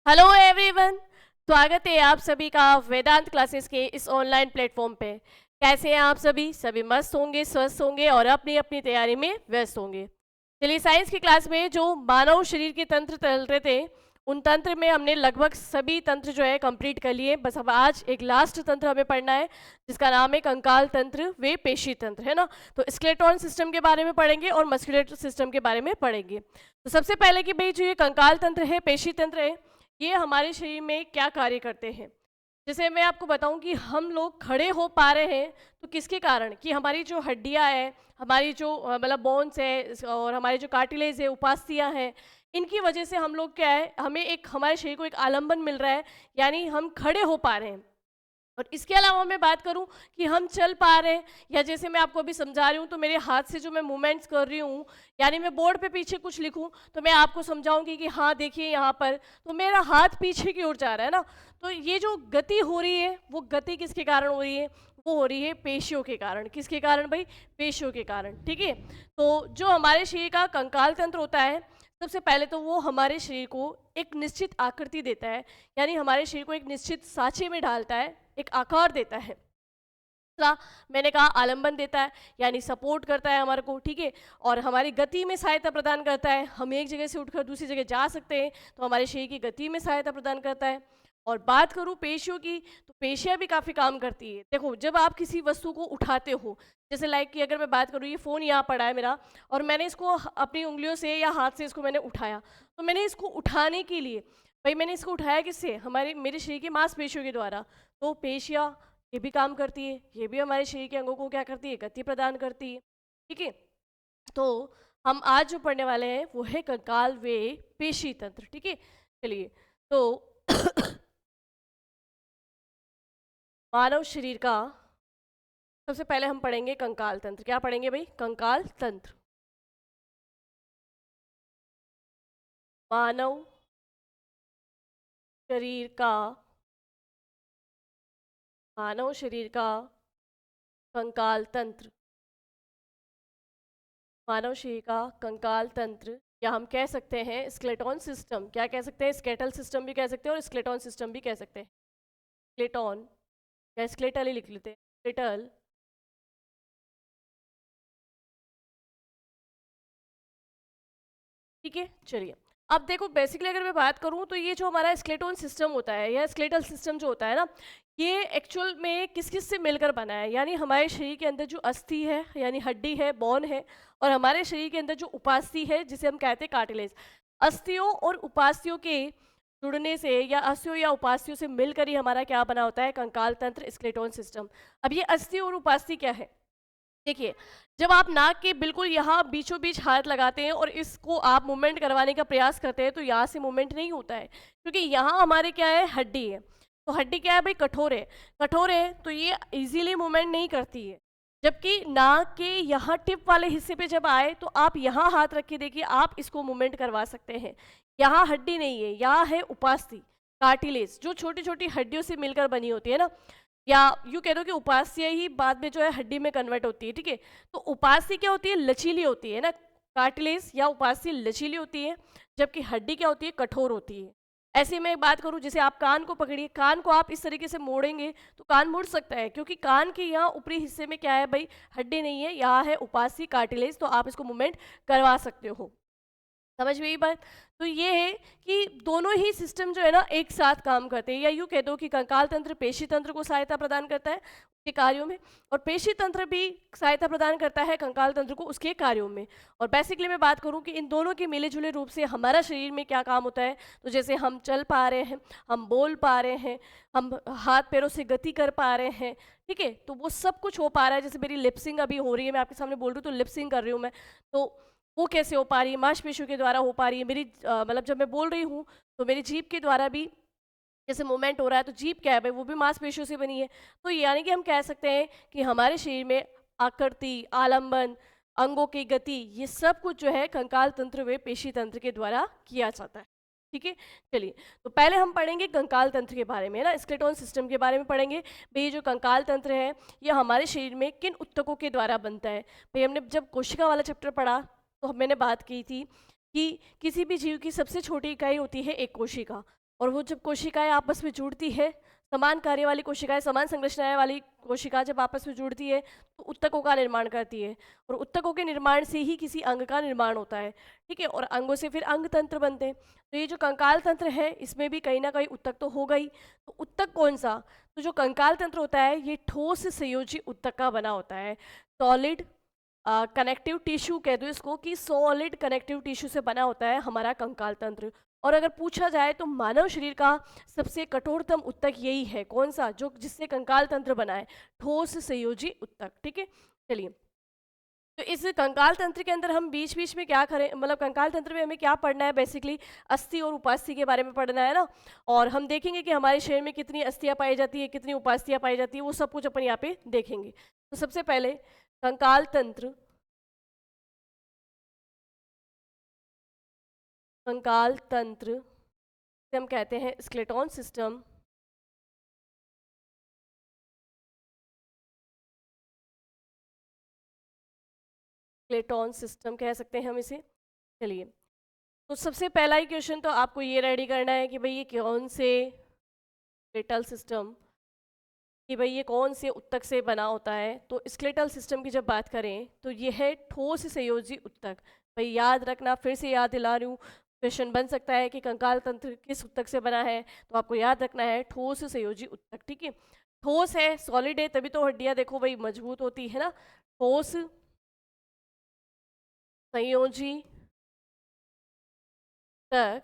Hello everyone, स्वागत है आप सभी का वेदांत क्लासेस के इस ऑनलाइन प्लेटफॉर्म पे। कैसे हैं आप सभी मस्त होंगे, स्वस्थ होंगे और अपनी अपनी तैयारी में व्यस्त होंगे। चलिए, साइंस की क्लास में जो मानव शरीर के तंत्र चल रहे थे, उन तंत्र में हमने लगभग सभी तंत्र जो है कंप्लीट कर लिए। बस अब आज एक लास्ट तंत्र हमें पढ़ना है जिसका नाम है कंकाल तंत्र वे पेशी तंत्र, है ना। तो स्केलेटन सिस्टम के बारे में पढ़ेंगे और मस्कुलेटरी सिस्टम के बारे में पढ़ेंगे। तो सबसे पहले कि भाई जो ये कंकाल तंत्र है, पेशी तंत्र है, ये हमारे शरीर में क्या कार्य करते हैं। जैसे मैं आपको बताऊं कि हम लोग खड़े हो पा रहे हैं तो किसके कारण, कि हमारी जो हड्डियां हैं, हमारी जो मतलब बोन्स है और हमारे जो कार्टिलेज है, उपास्थियां हैं, इनकी वजह से हम लोग क्या है, हमें एक हमारे शरीर को एक आलंबन मिल रहा है, यानी हम खड़े हो पा रहे हैं। और इसके अलावा मैं बात करूं कि हम चल पा रहे हैं, या जैसे मैं आपको अभी समझा रही हूँ तो मेरे हाथ से जो मैं मूवमेंट्स कर रही हूँ, यानी मैं बोर्ड पे पीछे कुछ लिखूं तो मैं आपको समझाऊंगी कि हाँ देखिए यहाँ पर, तो मेरा हाथ पीछे की ओर जा रहा है ना। तो ये जो गति हो रही है, वो गति किसके कारण हो रही है? वो हो रही है पेशियों के कारण। किसके कारण भाई? पेशियों के कारण, ठीक है। तो जो हमारे शरीर का कंकाल तंत्र होता है, सबसे पहले तो वो हमारे शरीर को एक निश्चित आकृति देता है, यानी हमारे शरीर को एक निश्चित साँचे में डालता है, एक आकार देता है। दूसरा, मैंने कहा आलंबन देता है, यानी सपोर्ट करता है हमारे को, ठीक है। और हमारी गति में सहायता प्रदान करता है, हम एक जगह से उठकर दूसरी जगह जा सकते हैं तो हमारे शरीर की गति में सहायता प्रदान करता है। और बात करूं पेशियों की, तो पेशियां भी काफ़ी काम करती है। देखो, जब आप किसी वस्तु को उठाते हो, जैसे लाइक कि अगर मैं बात करूं, ये फ़ोन यहाँ पड़ा है मेरा, और मैंने इसको अपनी उंगलियों से या हाथ से इसको मैंने उठाया, तो मैंने इसको उठाने के लिए, भाई मैंने इसको उठाया किससे? हमारे मेरे शरीर की मांसपेशियों के द्वारा। तो पेशियां ये भी काम करती है, ये भी हमारे शरीर के अंगों को क्या करती है? गति प्रदान करती है, ठीक है। तो हम आज जो पढ़ने वाले हैं वो है कंकाल वे पेशी तंत्र, ठीक है। चलिए, तो मानव शरीर का सबसे पहले हम पढ़ेंगे कंकाल तंत्र। क्या पढ़ेंगे भाई? कंकाल तंत्र। मानव शरीर का, मानव शरीर का कंकाल तंत्र, मानव शरीर का कंकाल तंत्र, या हम कह सकते हैं स्केलेटन सिस्टम। क्या कह सकते हैं? स्केलेटल सिस्टम भी कह सकते हैं और स्केलेटन सिस्टम भी कह सकते हैं। स्केलेटन या स्केलेटल ही लिख लेते हैं, स्केलेटल। ठीक है, चलिए। अब देखो, बेसिकली अगर मैं बात करूं तो ये जो हमारा स्केलेटन सिस्टम होता है या स्केलेटल सिस्टम जो होता है ना, ये एक्चुअल में किस किस से मिलकर बना है। यानी हमारे शरीर के अंदर जो अस्थि है, यानी हड्डी है, बोन है, और हमारे शरीर के अंदर जो उपास्थि है जिसे हम कहते हैं कार्टिलेज, अस्थियों और उपास्थियों के जुड़ने से या अस्थियों या उपास्थियों से मिलकर ही हमारा क्या बना होता है? कंकाल तंत्र, स्केलेटन सिस्टम। अब ये अस्थि और उपास्थि क्या है? देखिए, जब आप नाक के बिल्कुल यहाँ बीचों बीच हाथ लगाते हैं और इसको आप मूवमेंट करवाने का प्रयास करते हैं, तो यहाँ से मूवमेंट नहीं होता है, क्योंकि यहाँ हमारे क्या है? हड्डी है। तो हड्डी क्या है भाई? कठोर है। कठोर है तो ये इजीली मूवमेंट नहीं करती है। जबकि नाक के यहाँ टिप वाले हिस्से पे जब आए तो आप यहाँ हाथ रख के देखिए, आप इसको मूवमेंट करवा सकते हैं। यहाँ हड्डी नहीं है, यहाँ है उपास्थि, कार्टिलेज, जो छोटी छोटी हड्डियों से मिलकर बनी होती है ना। या यूँ कह दो कि उपास्य ही बाद में जो है हड्डी में कन्वर्ट होती है, ठीक है। तो उपास्य क्या होती है? लचीली होती है ना। कार्टिलेज या उपास्य लचीली होती है, जबकि हड्डी क्या होती है? कठोर होती है। ऐसे में एक बात करूं, जैसे आप कान को पकड़िए, कान को आप इस तरीके से मोड़ेंगे तो कान मुड़ सकता है, क्योंकि कान के यहाँ ऊपरी हिस्से में क्या है भाई? हड्डी नहीं है, यहाँ है उपास्य, कार्टिलेज, तो आप इसको मूवमेंट करवा सकते हो। समझ में ये बात? तो ये है कि दोनों ही सिस्टम जो है ना एक साथ काम करते हैं, या यूँ कह दो कि कंकाल तंत्र पेशी तंत्र को सहायता प्रदान करता है उसके कार्यों में, और पेशी तंत्र भी सहायता प्रदान करता है कंकाल तंत्र को उसके कार्यों में। और बेसिकली मैं बात करूं कि इन दोनों के मिले जुले रूप से हमारा शरीर में क्या काम होता है, तो जैसे हम चल पा रहे हैं, हम बोल पा रहे हैं, हम हाथ पैरों से गति कर पा रहे हैं, ठीक है, तो वो सब कुछ हो पा रहा है। जैसे मेरी लिपसिंग अभी हो रही है, मैं आपके सामने बोल रही हूँ तो लिपसिंग कर रही हूँ मैं, तो वो कैसे हो पा रही है? मांसपेशियों के द्वारा हो पा रही है। मेरी मतलब जब मैं बोल रही हूँ तो मेरी जीभ के द्वारा भी जैसे मूवमेंट हो रहा है, तो जीभ क्या है भाई? वो भी मांसपेशियों से बनी है। तो यानी कि हम कह सकते हैं कि हमारे शरीर में आकृति, आलंबन, अंगों की गति, ये सब कुछ जो है कंकाल तंत्र व पेशी तंत्र के द्वारा किया जाता है, ठीक है। चलिए, तो पहले हम पढ़ेंगे कंकाल तंत्र के बारे में ना, स्केलेटन सिस्टम के बारे में पढ़ेंगे। भाई ये जो कंकाल तंत्र है, ये हमारे शरीर में किन ऊतकों के द्वारा बनता है? भाई हमने जब कोशिका वाला चैप्टर पढ़ा तो मैंने बात की थी कि किसी भी जीव की सबसे छोटी इकाई होती है एक कोशिका। और वो जब कोशिकाएं आपस में जुड़ती है, समान कार्य वाली कोशिकाएं, समान संरचनाएं वाली कोशिका जब आपस में जुड़ती है तो उत्तकों का निर्माण करती है, और उत्तकों के निर्माण से ही किसी अंग का निर्माण होता है, ठीक है, और अंगों से फिर अंग तंत्र बनते हैं। तो ये जो कंकाल तंत्र है इसमें भी कहीं ना कहीं उत्तक तो होगा ही। तो उत्तक कौन सा? तो जो कंकाल तंत्र होता है ये ठोस संयोजी उत्तक का बना होता है। सॉलिड कनेक्टिव टिश्यू कह दो इसको, कि सॉलिड कनेक्टिव टिश्यू से बना होता है हमारा कंकाल तंत्र। और अगर पूछा जाए तो मानव शरीर का सबसे कठोरतम उत्तक यही है, कौन सा? जो जिससे कंकाल तंत्र बना है, ठोस संयोजी उत्तक, ठीक है। चलिए, तो इस कंकाल तंत्र के अंदर हम बीच बीच में क्या करें, मतलब कंकाल तंत्र में हमें क्या पढ़ना है? बेसिकली अस्थि और उपास्थि के बारे में पढ़ना है ना। और हम देखेंगे कि हमारे शरीर में कितनी अस्थियां पाई जाती है, कितनी उपास्थियां पाई जाती है, वो सब कुछ अपन यहाँ पे देखेंगे। तो सबसे पहले कंकाल तंत्र, कंकाल तंत्र से हम कहते हैं स्केलेटन सिस्टम। स्केलेटन सिस्टम कह सकते हैं हम इसे। चलिए, तो सबसे पहला ही क्वेश्चन तो आपको ये रेडी करना है कि भाई ये कौन से स्केलेटल सिस्टम, कि भाई ये कौन से उत्तक से बना होता है। तो स्केलेटल सिस्टम की जब बात करें तो ये है ठोस संयोजी उत्तक। भाई याद रखना, फिर से याद दिला रही हूँ, क्वेश्चन बन सकता है कि कंकाल तंत्र किस उत्तक से बना है, तो आपको याद रखना है ठोस संयोजी उत्तक, ठीक है। ठोस है, सॉलिड है, तभी तो हड्डियां देखो भाई मजबूत होती है ना। ठोस संयोजी उत्तक,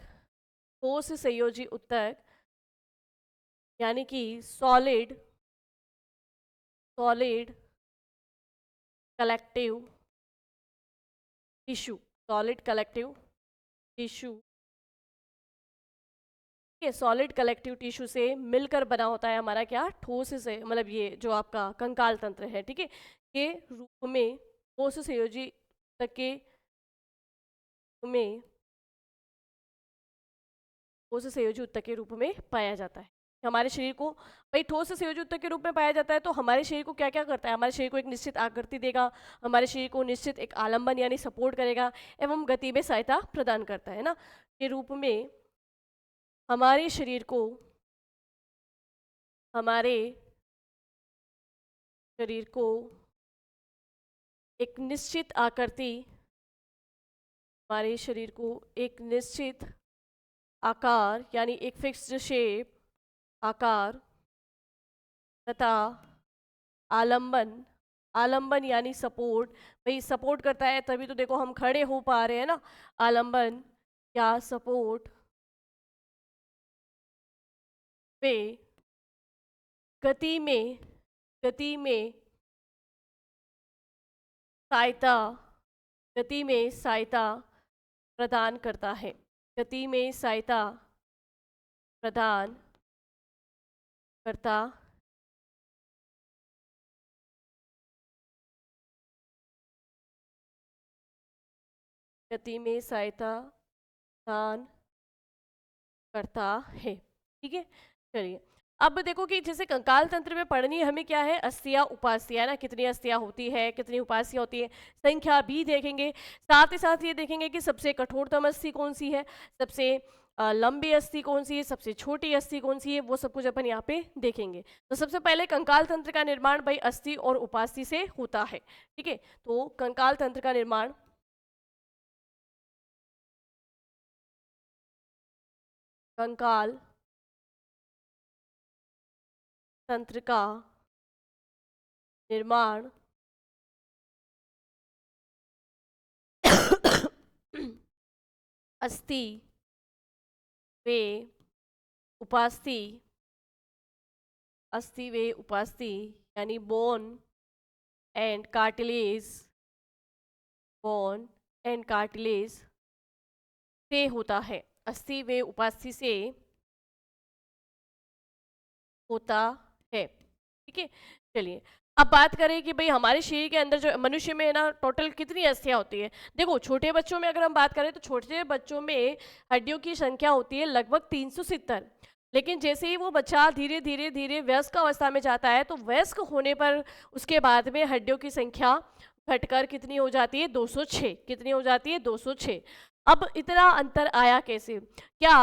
ठोस संयोजी उत्तक यानी कि solid collective tissue, solid collective tissue, ठीक है। सॉलिड कलेक्टिव टिश्यू से मिलकर बना होता है हमारा क्या? ठोस से, मतलब ये जो आपका कंकाल तंत्र है, ठीक है, के रूप में, ठोस संयोजी तक के में, ठोस संयोजी उत्तक के रूप में पाया जाता है हमारे शरीर को। भाई ठोस संयोजी उत्तक के रूप में पाया जाता है तो हमारे शरीर को क्या क्या करता है? हमारे शरीर को एक निश्चित आकृति देगा, हमारे शरीर को निश्चित एक आलंबन यानी सपोर्ट करेगा, एवं गति में सहायता प्रदान करता है ना, के रूप में हमारे शरीर को, हमारे शरीर को एक निश्चित आकृति, हमारे शरीर को एक निश्चित आकार यानी एक फिक्स्ड शेप, आकार तथा आलंबन, आलंबन यानी सपोर्ट, भाई सपोर्ट करता है तभी तो देखो हम खड़े हो पा रहे हैं ना। आलंबन या सपोर्ट पे गति में सहायता, गति में सहायता प्रदान करता है, गति में सहायता प्रदान करता गति में सहायता प्रदान करता है, ठीक है। चलिए, अब देखो कि जैसे कंकाल तंत्र में पढ़नी है हमें क्या है? अस्थियां उपास्थियां ना, कितनी अस्थियां होती है, कितनी उपास्थियां होती है, संख्या भी देखेंगे। साथ ही साथ ये देखेंगे कि सबसे कठोरतम अस्थि कौन सी है, सबसे लंबी अस्थि कौन सी है, सबसे छोटी अस्थि कौन सी है, वो सब कुछ अपन यहाँ पे देखेंगे। तो सबसे पहले कंकाल तंत्र का निर्माण भाई अस्थि और उपास्थि से होता है, ठीक है। तो कंकाल तंत्र का निर्माण, कंकाल तंत्र का निर्माण अस्थि वे उपास्थि, अस्थि वे उपास्थि यानी bone and cartilage, bone and cartilage से होता है, अस्थि वे उपास्थि से होता है, ठीक है। चलिए, अब बात करें कि भाई हमारे शरीर के अंदर जो मनुष्य में ना टोटल कितनी अस्थियां होती है। देखो छोटे बच्चों में अगर हम बात करें तो छोटे बच्चों में हड्डियों की संख्या होती है लगभग 370, लेकिन जैसे ही वो बच्चा धीरे धीरे धीरे वयस्क अवस्था में जाता है तो वयस्क होने पर उसके बाद में हड्डियों की संख्या घटकर कितनी हो जाती है? 206। कितनी हो जाती है? 206। अब इतना अंतर आया कैसे? क्या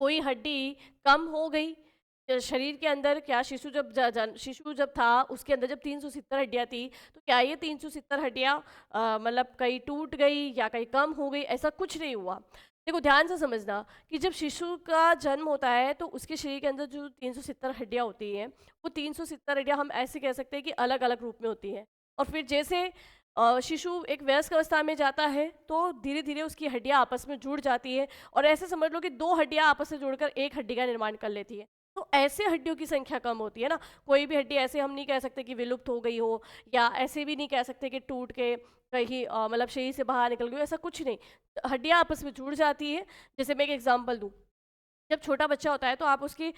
कोई हड्डी कम हो गई शरीर के अंदर, क्या शिशु जब शिशु जब था उसके अंदर जब 370 हड्डियां थी, तो क्या ये 370 हड्डियां मतलब कहीं टूट गई या कहीं कम हो गई? ऐसा कुछ नहीं हुआ। देखो ध्यान से समझना कि जब शिशु का जन्म होता है तो उसके शरीर के अंदर जो 370 हड्डियां होती हैं, वो 370 हड्डियां हम ऐसे कह सकते हैं कि अलग अलग रूप में होती हैं। और फिर जैसे शिशु एक वयस्क अवस्था में जाता है तो धीरे धीरे उसकी हड्डियां आपस में जुड़ जाती है, और ऐसे समझ लो कि दो हड्डियां आपस में जुड़कर एक हड्डी का निर्माण कर लेती है। तो ऐसे हड्डियों की संख्या कम होती है ना। कोई भी हड्डी ऐसे हम नहीं कह सकते कि विलुप्त हो गई हो, या ऐसे भी नहीं कह सकते कि टूट के कहीं मतलब शरीर से बाहर निकल गई हो, ऐसा कुछ नहीं। हड्डियां आपस में जुड़ जाती है। जैसे मैं एक एग्जांपल दूं, जब छोटा बच्चा होता है तो आप उसके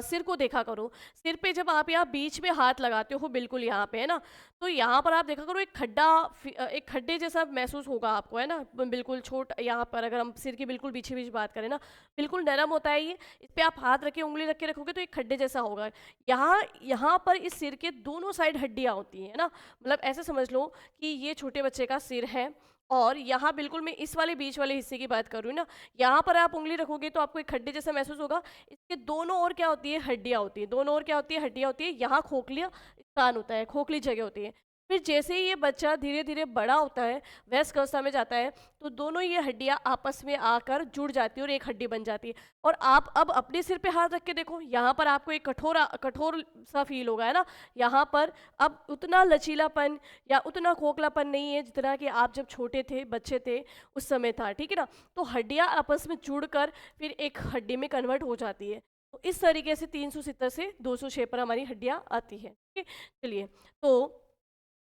सिर को देखा करो। सिर पे जब आप यहाँ बीच में हाथ लगाते हो, बिल्कुल यहाँ पे है ना, तो यहाँ पर आप देखा करो एक खड्डा, एक खड्डे जैसा महसूस होगा आपको, है ना, बिल्कुल छोट यहाँ पर, अगर हम सिर के बिल्कुल पीछे बीच बात करें ना, बिल्कुल नरम होता है ये। इस पे आप हाथ रखे, उंगली रख के रखोगे तो एक खड्डे जैसा होगा। यहाँ यहाँ पर इस सिर के दोनों साइड हड्डियाँ होती हैं ना। मतलब ऐसे समझ लो कि ये छोटे बच्चे का सिर है, और यहाँ बिल्कुल मैं इस वाले बीच वाले हिस्से की बात कर रही हूँ ना, यहाँ पर आप उंगली रखोगे तो आपको एक खड्डे जैसा महसूस होगा। इसके दोनों ओर क्या होती है? हड्डियाँ होती है। दोनों ओर क्या होती है? हड्डियाँ होती है। यहाँ खोखलिया स्थान होता है, खोखली जगह होती है। फिर जैसे ही ये बच्चा धीरे धीरे बड़ा होता है, वयस्क अवस्था में जाता है, तो दोनों ये हड्डियाँ आपस में आकर जुड़ जाती है और एक हड्डी बन जाती है। और आप अब अपने सिर पे हाथ रख के देखो, यहाँ पर आपको एक कठोर कठोर सा फील होगा, है ना। यहाँ पर अब उतना लचीलापन या उतना खोखलापन नहीं है जितना कि आप जब छोटे थे, बच्चे थे, उस समय था, ठीक है ना। तो हड्डियाँ आपस में जुड़कर फिर एक हड्डी में कन्वर्ट हो जाती है। तो इस तरीके से 370 से 206 पर हमारी हड्डियाँ आती है, ठीक है। चलिए, तो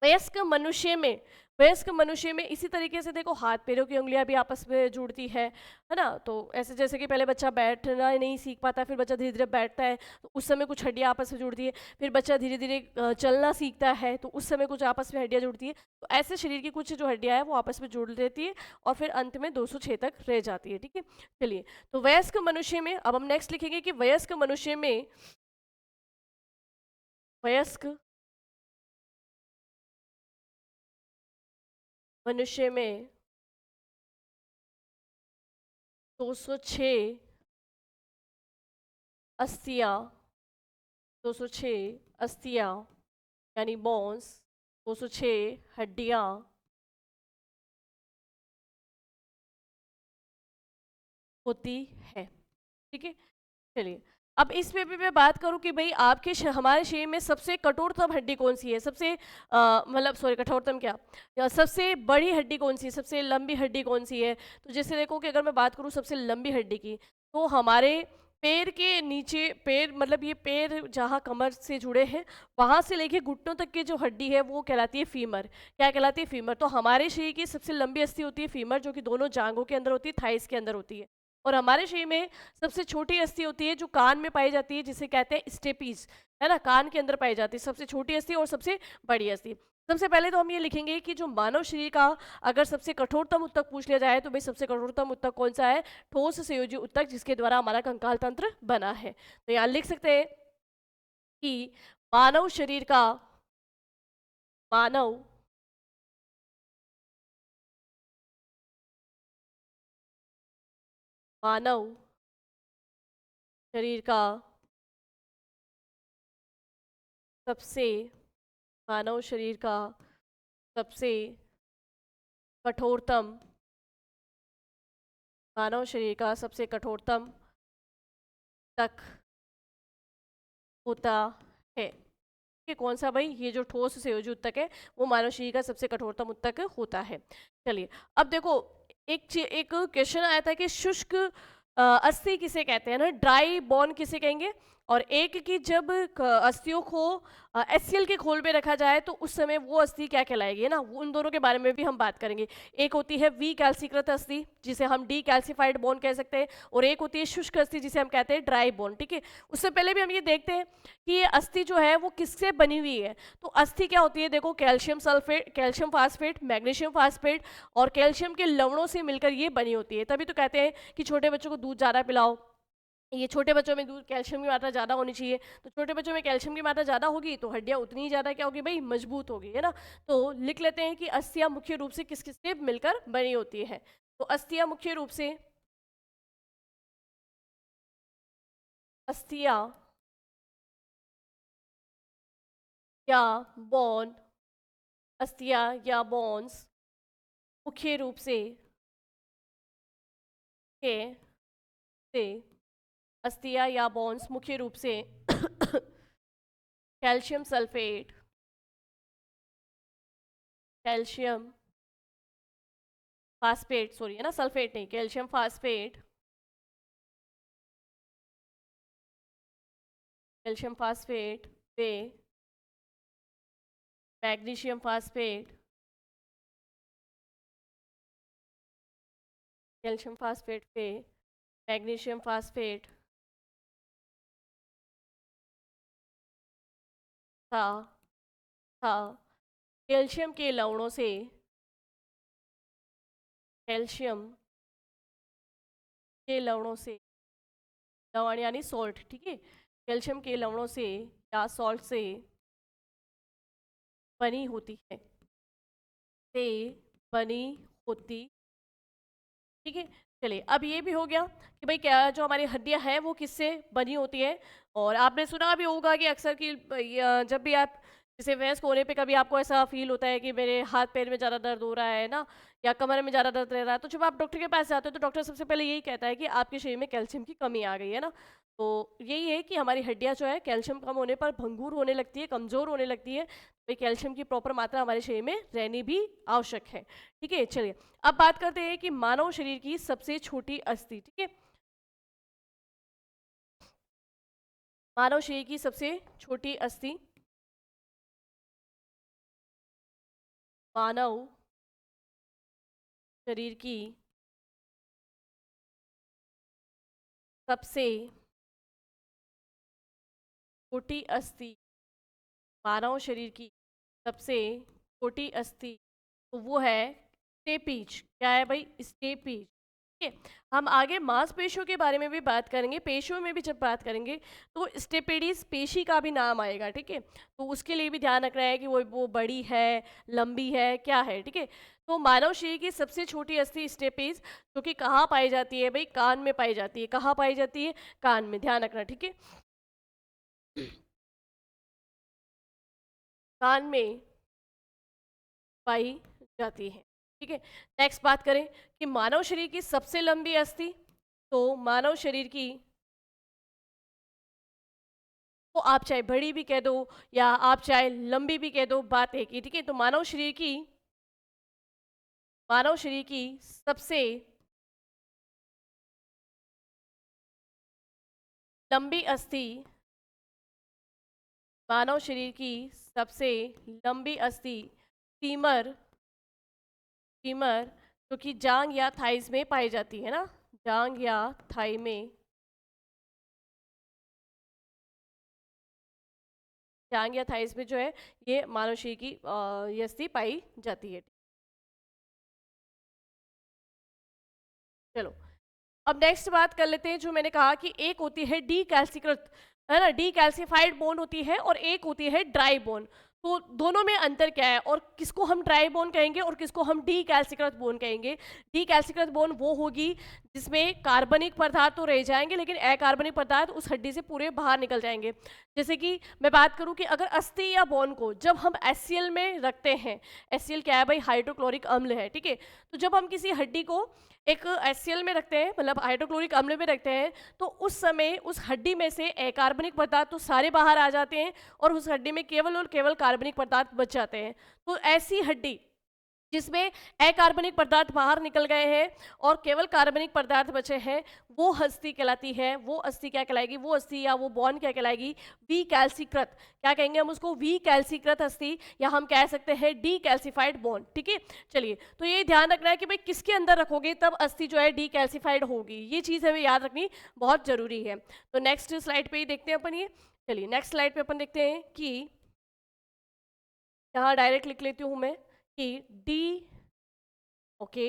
वयस्क मनुष्य में, वयस्क मनुष्य में इसी तरीके से देखो हाथ पैरों की उंगलियां भी आपस में जुड़ती है ना। तो ऐसे जैसे कि पहले बच्चा बैठना नहीं सीख पाता, फिर बच्चा धीरे धीरे बैठता है तो उस समय कुछ हड्डियां आपस में जुड़ती है। फिर बच्चा धीरे धीरे चलना सीखता है तो उस समय कुछ आपस में हड्डियां जुड़ती है। तो ऐसे शरीर की कुछ जो हड्डियां हैं वो आपस में जुड़ रहती है, और फिर अंत में 206 तक रह जाती है, ठीक है। चलिए, तो वयस्क मनुष्य में अब हम नेक्स्ट लिखेंगे कि वयस्क मनुष्य में, वयस्क मनुष्य में 206 अस्थियां, 206 अस्थियां यानी बोन्स, 206 हड्डियां होती है, ठीक है। चलिए, अब इस पे भी मैं बात करूं कि भाई आपके हमारे शरीर में सबसे कठोरतम हड्डी कौन सी है, सबसे मतलब सॉरी कठोरतम क्या, या सबसे बड़ी हड्डी कौन सी है, सबसे लंबी हड्डी कौन सी है। तो जैसे देखो कि अगर मैं बात करूं सबसे लंबी हड्डी की, तो हमारे पैर के नीचे, पैर मतलब ये पैर जहाँ कमर से जुड़े हैं, वहाँ से लेके घुटनों तक की जो हड्डी है वो कहलाती है फीमर। क्या कहलाती है? फीमर। तो हमारे शरीर की सबसे लंबी अस्थि होती है फीमर, जो कि दोनों जांघों के अंदर होती है, थाइस के अंदर होती है। और हमारे शरीर में सबसे छोटी अस्थि होती है जो कान में पाई जाती है, जिसे कहते हैं स्टेपीज, है ना, कान के अंदर पाई जाती है सबसे छोटी अस्थि और सबसे बड़ी अस्थि। सबसे पहले तो हम ये लिखेंगे कि जो मानव शरीर का अगर सबसे कठोरतम ऊतक पूछ लिया जाए तो भाई सबसे कठोरतम ऊतक कौन सा है? ठोस संयोजी ऊतक, जिसके द्वारा हमारा कंकाल तंत्र बना है। तो यहाँ लिख सकते हैं कि मानव शरीर का, मानव मानव शरीर का सबसे, मानव शरीर का सबसे कठोरतम, मानव शरीर का सबसे कठोरतम तक होता है कि कौन सा? भाई ये जो ठोस संयोजी ऊतक है वो मानव शरीर का सबसे कठोरतम ऊतक होता है। चलिए, अब देखो एक क्वेश्चन आया था कि शुष्क अस्थि किसे कहते हैं ना, ड्राई बोन किसे कहेंगे। और एक की जब अस्थियों को एचसीएल के खोल में रखा जाए तो उस समय वो अस्थि क्या कहलाएगी, है ना। उन दोनों के बारे में भी हम बात करेंगे। एक होती है वी कैल्सीकृत अस्थि, जिसे हम डी कैल्सीफाइड बोन कह सकते हैं, और एक होती है शुष्क अस्थि, जिसे हम कहते हैं ड्राई बोन, ठीक है। उससे पहले भी हम ये देखते हैं कि ये अस्थि जो है वो किससे बनी हुई है। तो अस्थि क्या होती है? देखो, calcium sulphate, calcium phosphate, magnesium phosphate और कैल्शियम के लवणों से मिलकर ये बनी होती है। तभी तो कहते हैं कि छोटे बच्चों को दूध ज़्यादा पिलाओ, ये छोटे बच्चों में दूध, कैल्शियम की मात्रा ज़्यादा होनी चाहिए। तो छोटे बच्चों में कैल्शियम की मात्रा ज़्यादा होगी तो हड्डियाँ उतनी ही ज़्यादा क्या होगी भाई? मजबूत होगी, है ना। तो लिख लेते हैं कि अस्थियाँ मुख्य रूप से किस किस से मिलकर बनी होती है। तो अस्थियाँ मुख्य रूप से अस्थियां या बोन, अस्थियां या बोन्स मुख्य रूप के से अस्थियां या बोन्स मुख्य रूप से calcium sulphate, calcium phosphate, sorry है ना, सल्फेट नहीं, कैल्शियम फास्फेट, कैल्शियम फास्फेट वे मैग्नीशियम फास्फेट, कैल्शियम फास्फेट पे मैग्नीशियम फास्फेट था था कैल्शियम के लवणों से, कैल्शियम के लवणों से, लवण यानी सॉल्ट, ठीक है, कैल्शियम के लवणों से या सॉल्ट से बनी होती है, से बनी होती, ठीक है। चलिए, अब ये भी हो गया कि भाई क्या जो हमारी हड्डियां हैं वो किससे बनी होती है। और आपने सुना भी होगा कि अक्सर कि जब भी आप जैसे वयस्क होने पे कभी आपको ऐसा फील होता है कि मेरे हाथ पैर में ज़्यादा दर्द हो रहा है ना, या कमर में ज़्यादा दर्द रह रहा है, तो जब आप डॉक्टर के पास जाते हो तो डॉक्टर सबसे पहले यही कहता है कि आपके शरीर में कैल्शियम की कमी आ गई है ना। तो यही है कि हमारी हड्डियां जो है कैल्शियम कम होने पर भंगुर होने लगती है, कमज़ोर होने लगती है। तो कैल्शियम की प्रॉपर मात्रा हमारे शरीर में रहनी भी आवश्यक है, ठीक है। चलिए, अब बात करते हैं कि मानव शरीर की सबसे छोटी अस्थि, ठीक है, मानव शरीर की सबसे छोटी अस्थि, मानव शरीर की सबसे छोटी अस्थि, मानव शरीर की सबसे छोटी अस्थि, तो वो है स्टेपीज। क्या है भाई? स्टेपीज, ठीक है। हम आगे मांसपेशियों के बारे में भी बात करेंगे, पेशियों में भी जब बात करेंगे तो स्टेपेडीज पेशी का भी नाम आएगा, ठीक है। तो उसके लिए भी ध्यान रखना है कि वो बड़ी है, लंबी है, क्या है, ठीक है। तो मानव शरीर की सबसे छोटी अस्थि स्टेपीज, जो कि कहाँ पाई जाती है भाई? कान में पाई जाती है। कहाँ पाई जाती है? कान में, ध्यान रखना, ठीक है। कान में पाई जाती है, ठीक है। नेक्स्ट बात करें कि मानव शरीर की सबसे लंबी अस्थि, तो मानव शरीर की, तो आप चाहे बड़ी भी कह दो या आप चाहे लंबी भी कह दो, बात एक ही, ठीक है। तो मानव शरीर की सबसे लंबी अस्थि, मानव शरीर की सबसे लंबी अस्थि फीमर, फीमर, जो कि जांग या थाइस में पाई जाती है ना, जांग या थाई में, जांग या थाइस में जो है ये मानव शरीर की ये अस्थि पाई जाती है। चलो, अब नेक्स्ट बात कर लेते हैं, जो मैंने कहा कि एक होती है डी कैल्सिकृत, है ना, डी कैल्सिफाइड बोन होती है, और एक होती है ड्राई बोन। तो दोनों में अंतर क्या है, और किसको हम ड्राई बोन कहेंगे और किसको हम डी कैल्सिकृत बोन कहेंगे? डी कैल्सिकृत बोन वो होगी जिसमें कार्बनिक पदार्थ तो रह जाएंगे लेकिन अकार्बनिक पदार्थ उस हड्डी से पूरे बाहर निकल जाएंगे। जैसे कि मैं बात करूं कि अगर अस्थि या बोन को जब हम एचसीएल में रखते हैं, एचसीएल क्या है भाई? हाइड्रोक्लोरिक अम्ल है, ठीक है। तो जब हम किसी हड्डी को एक एचसीएल में रखते हैं, मतलब हाइड्रोक्लोरिक अम्ल में रखते हैं, तो उस समय उस हड्डी में से अकार्बनिक पदार्थ तो सारे बाहर आ जाते हैं और उस हड्डी में केवल और केवल कार्बनिक पदार्थ बच जाते हैं। तो ऐसी हड्डी जिसमें अकार्बनिक पदार्थ बाहर निकल गए हैं और केवल कार्बनिक पदार्थ बचे हैं, वो अस्थि कहलाती है। वो अस्थि क्या कहलाएगी? वो अस्थि या वो बॉन्ड क्या कहलाएगी? विकैल्सीकृत। क्या कहेंगे हम उसको? विकैल्सीकृत अस्थि, या हम कह सकते हैं डी कैल्सिफाइड बॉन्ड, ठीक है। चलिए, तो ये ध्यान रखना है कि भाई किसके अंदर रखोगे तब अस्थि जो है डी कैल्सिफाइड होगी, ये चीज़ हमें याद रखनी बहुत जरूरी है। तो नेक्स्ट स्लाइड पे ही देखते हैं अपन ये। चलिए, नेक्स्ट स्लाइड पे अपन देखते हैं कि यहाँ डायरेक्ट लिख लेती हूँ मैं कि डी, ओके,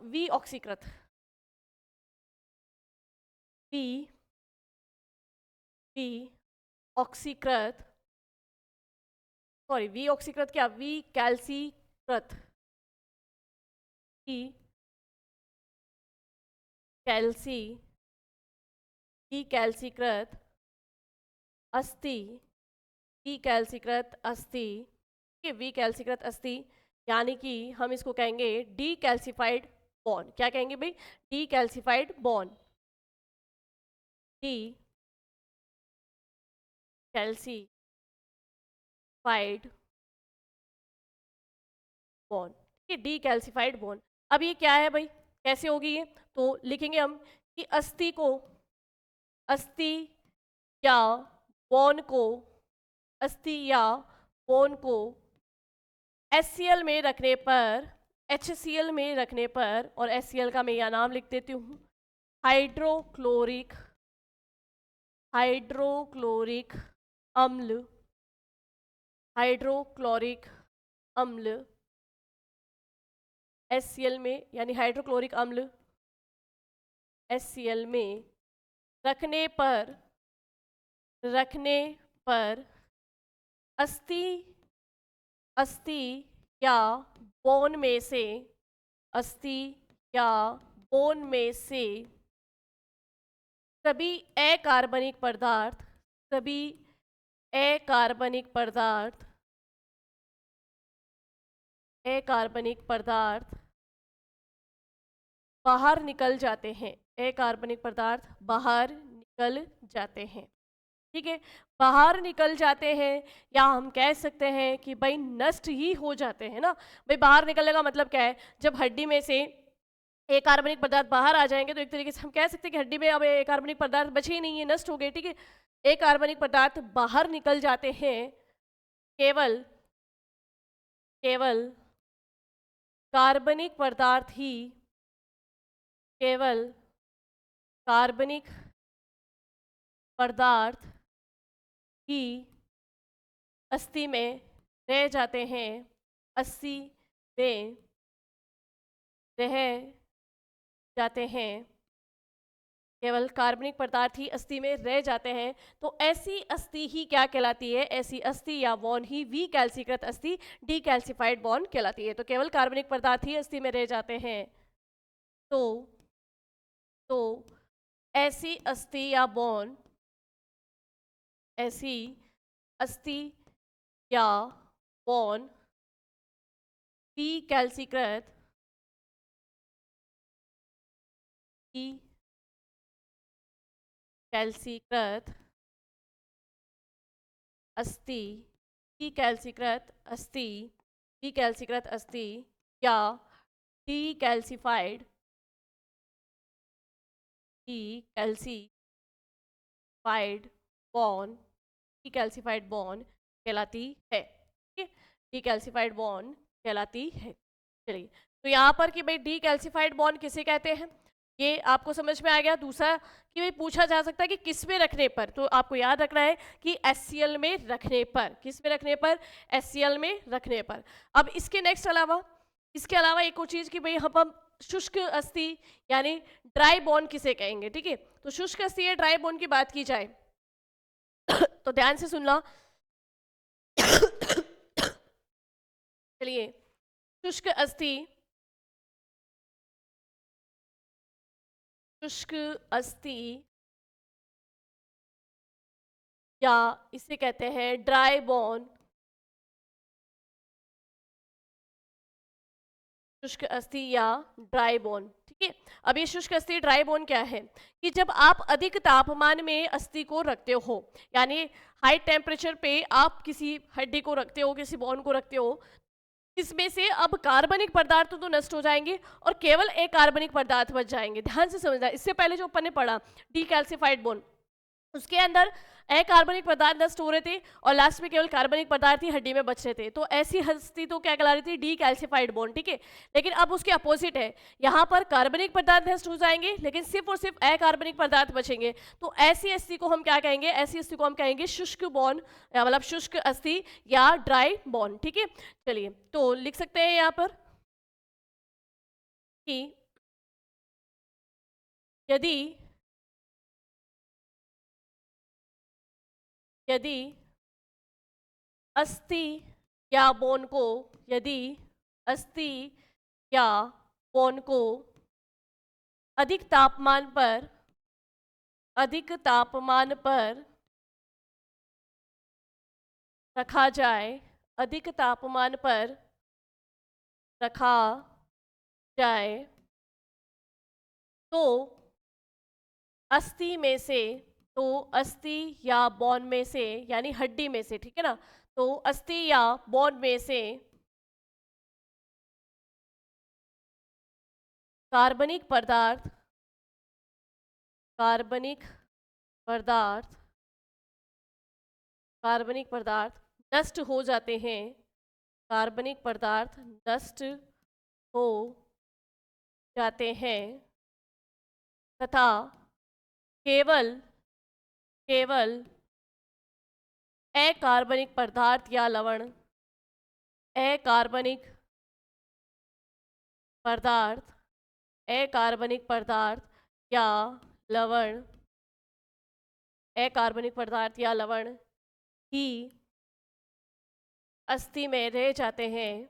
वी ऑक्सीकृत, वी वी ऑक्सीकृत, सॉरी, वी ऑक्सीकृत क्या, वी कैल्सीकृत, वी कैल्सी डीकैल्सीकृत अस्थि, डीकैल्सीकृत अस्थि, ठीक है, विकैल्सीकृत अस्थि, यानी कि हम इसको कहेंगे डीकैल्सिफाइड बॉन्ड। क्या कहेंगे भाई? डीकैल्सिफाइड बॉन्ड, डीकैल्सिफाइड बॉन्ड, ठीक है, डीकैल्सिफाइड बॉन्ड। अब ये क्या है भाई, कैसे होगी ये? तो लिखेंगे हम कि अस्थि को, अस्थि या बॉन्ड को, अस्थि या बॉन्ड को HCl में रखने पर, HCl में रखने पर, और HCl का मैं यह नाम लिख देती हूँ, हाइड्रोक्लोरिक, हाइड्रोक्लोरिक अम्ल, हाइड्रोक्लोरिक अम्ल HCl में, यानी हाइड्रोक्लोरिक अम्ल HCl में रखने पर, रखने पर अस्थि, अस्थि या बोन में से, अस्थि या बोन में से सभी अकार्बनिक पदार्थ, सभी अकार्बनिक पदार्थ, अकार्बनिक पदार्थ बाहर निकल जाते हैं, अकार्बनिक पदार्थ बाहर निकल जाते हैं, ठीक है, बाहर निकल जाते हैं, या हम कह सकते हैं कि भाई नष्ट ही हो जाते हैं ना। भाई बाहर निकलने का मतलब क्या है? जब हड्डी में से एक कार्बनिक पदार्थ बाहर आ जाएंगे तो एक तरीके से हम कह सकते हैं कि हड्डी में अब एक कार्बनिक पदार्थ बचे ही नहीं है, नष्ट हो गए, ठीक है। एक कार्बनिक पदार्थ बाहर निकल जाते हैं केवल, केवल कार्बनिक पदार्थ ही, केवल कार्बनिक पदार्थ ही अस्थि में रह जाते हैं, अस्थि में रह जाते हैं, केवल कार्बनिक पदार्थ ही अस्थि में रह जाते हैं। तो ऐसी अस्थि ही क्या कहलाती है? ऐसी अस्थि या बॉन्ड ही विकैल्सीकृत अस्थि, डीकैल्सिफाइड बॉन्ड कहलाती है। तो केवल कार्बनिक पदार्थ ही अस्थि में रह जाते हैं, तो ऐसी अस्थि या बॉन्ड, ऐसी अस्थि या बॉन्ड विकैल्सीकृत, कैल्सीकृत अस्थि, डीकैल्सीकृत अस्थि, डीकैल्सीकृत अस्थि या डीकैल्सिफाइड, डीकैल्सिफाइड बॉन्ड, डीकैल्सिफाइड बॉन्ड कहलाती है, ठीक है, डीकैल्सिफाइड बॉन्ड कहलाती है। चलिए, तो यहाँ पर कि भाई डीकैल्सिफाइड बॉन्ड किसे कहते हैं, ये आपको समझ में आ गया। दूसरा कि भाई पूछा जा सकता है कि किस में रखने पर, तो आपको याद रखना है कि HCl में रखने पर, किस में रखने पर? HCl में रखने पर। अब इसके नेक्स्ट अलावा, इसके अलावा एक और चीज कि भाई हम शुष्क अस्थि यानी ड्राई बॉन्ड किसे कहेंगे, ठीक है। तो शुष्क अस्थि या ड्राई बॉन्ड की बात की जाए तो ध्यान से सुनना। चलिए, शुष्क अस्थि, शुष्क अस्थि या इसे कहते हैं ड्राई बॉन्ड, शुष्क अस्थि या ड्राई बॉन्ड, ठीक है। अब ये शुष्क अस्थि ड्राई बॉन्ड क्या है कि जब आप अधिक तापमान में अस्थि को रखते हो, यानी हाई टेम्परेचर पे आप किसी हड्डी को रखते हो, किसी बॉन्ड को रखते हो, इसमें से अब कार्बनिक पदार्थ तो नष्ट हो जाएंगे और केवल एक कार्बनिक पदार्थ बच जाएंगे। ध्यान से समझना, इससे पहले जो अपन ने पढ़ा डीकैल्सिफाइड बॉन्ड, उसके अंदर अकार्बनिक पदार्थ नष्ट हो रहे थे और लास्ट में केवल कार्बनिक पदार्थ ही हड्डी में बच रहे थे। तो ऐसी हस्ती तो क्या कहला रही थी? डीकैल्सिफाइड बॉन्ड, ठीक है। लेकिन अब उसके अपोजिट है, यहाँ पर कार्बनिक पदार्थ नष्ट हो जाएंगे लेकिन सिर्फ और सिर्फ अकार्बनिक पदार्थ बचेंगे। तो ऐसी अस्थि को हम क्या कहेंगे? ऐसी अस्थि को हम कहेंगे शुष्क बॉन्ड, मतलब शुष्क अस्थि या ड्राई बॉन्ड, ठीक है। चलिए, तो लिख सकते हैं यहाँ पर कि यदि, यदि अस्थि या बॉन्ड को, यदि अस्थि या बॉन्ड को अधिक तापमान पर, अधिक तापमान पर रखा जाए, अधिक तापमान पर रखा जाए तो अस्थि में से, तो अस्थि या बोन में से, यानी हड्डी में से, ठीक है ना, तो अस्थि या बोन में से कार्बनिक पदार्थ, कार्बनिक पदार्थ, कार्बनिक पदार्थ नष्ट हो जाते हैं, कार्बनिक पदार्थ नष्ट हो जाते हैं तथा केवल केवल अकार्बनिक पदार्थ या लवण, अकार्बनिक पदार्थ, अकार्बनिक पदार्थ या लवण, अकार्बनिक पदार्थ या लवण ही अस्थि में रह जाते हैं,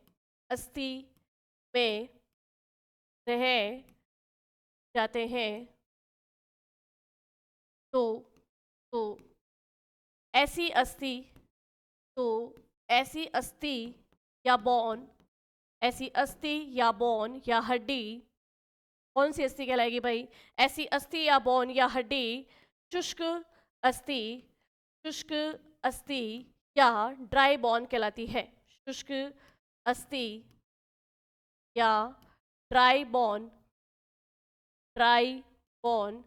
अस्थि में रह जाते हैं। तो ऐसी अस्थि, तो ऐसी अस्थि या बोन, ऐसी अस्थि या बोन या हड्डी, कौन सी अस्थि कहलाएगी भाई? ऐसी अस्थि या बोन या हड्डी शुष्क अस्थि, शुष्क अस्थि या ड्राई बोन कहलाती है, शुष्क अस्थि या ड्राई बोन, ड्राई बोन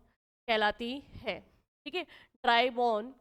कहलाती है, ठीक है, ड्राई बोन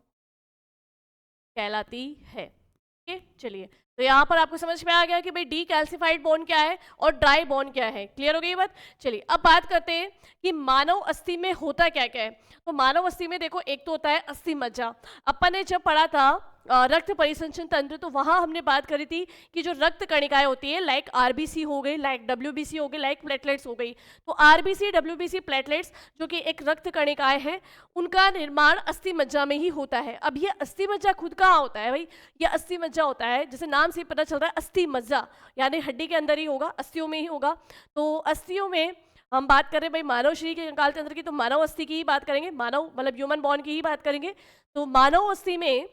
कहलाती है, ठीक है। चलिए, तो यहाँ पर आपको समझ में आ गया कि भाई डीकैल्सिफाइड बोन क्या है और ड्राई बोन क्या है, क्लियर हो गई बात। चलिए अब बात करते हैं कि मानव अस्थि में होता क्या क्या है। तो मानव अस्थि में देखो, एक तो होता है अस्थि मज्जा। अपन ने जब पढ़ा था रक्त परिसंचरण तंत्र, तो वहां हमने बात करी थी कि जो रक्त कणिकाएं होती है, लाइक आरबीसी हो गई, लाइक डब्ल्यूबीसी हो गई, लाइक प्लेटलेट्स हो गई। तो आरबीसी, डब्ल्यूबीसी, प्लेटलेट्स जो कि एक रक्त कणिकाएं हैं, उनका निर्माण अस्थि मज्जा में ही होता है। अब ये अस्थि मज्जा खुद कहाँ होता है भाई? ये अस्थि मज्जा होता है, जैसे नाम से पता चल रहा है, अस्थि मज्जा यानी हड्डी के अंदर ही होगा, अस्थियों में ही होगा। तो अस्थियों में हम बात करें भाई मानव शरीर के कंकाल तंत्र की, तो मानव अस्थि की ही बात करेंगे, मानव मतलब ह्यूमन बॉन की ही बात करेंगे। तो मानव अस्थि में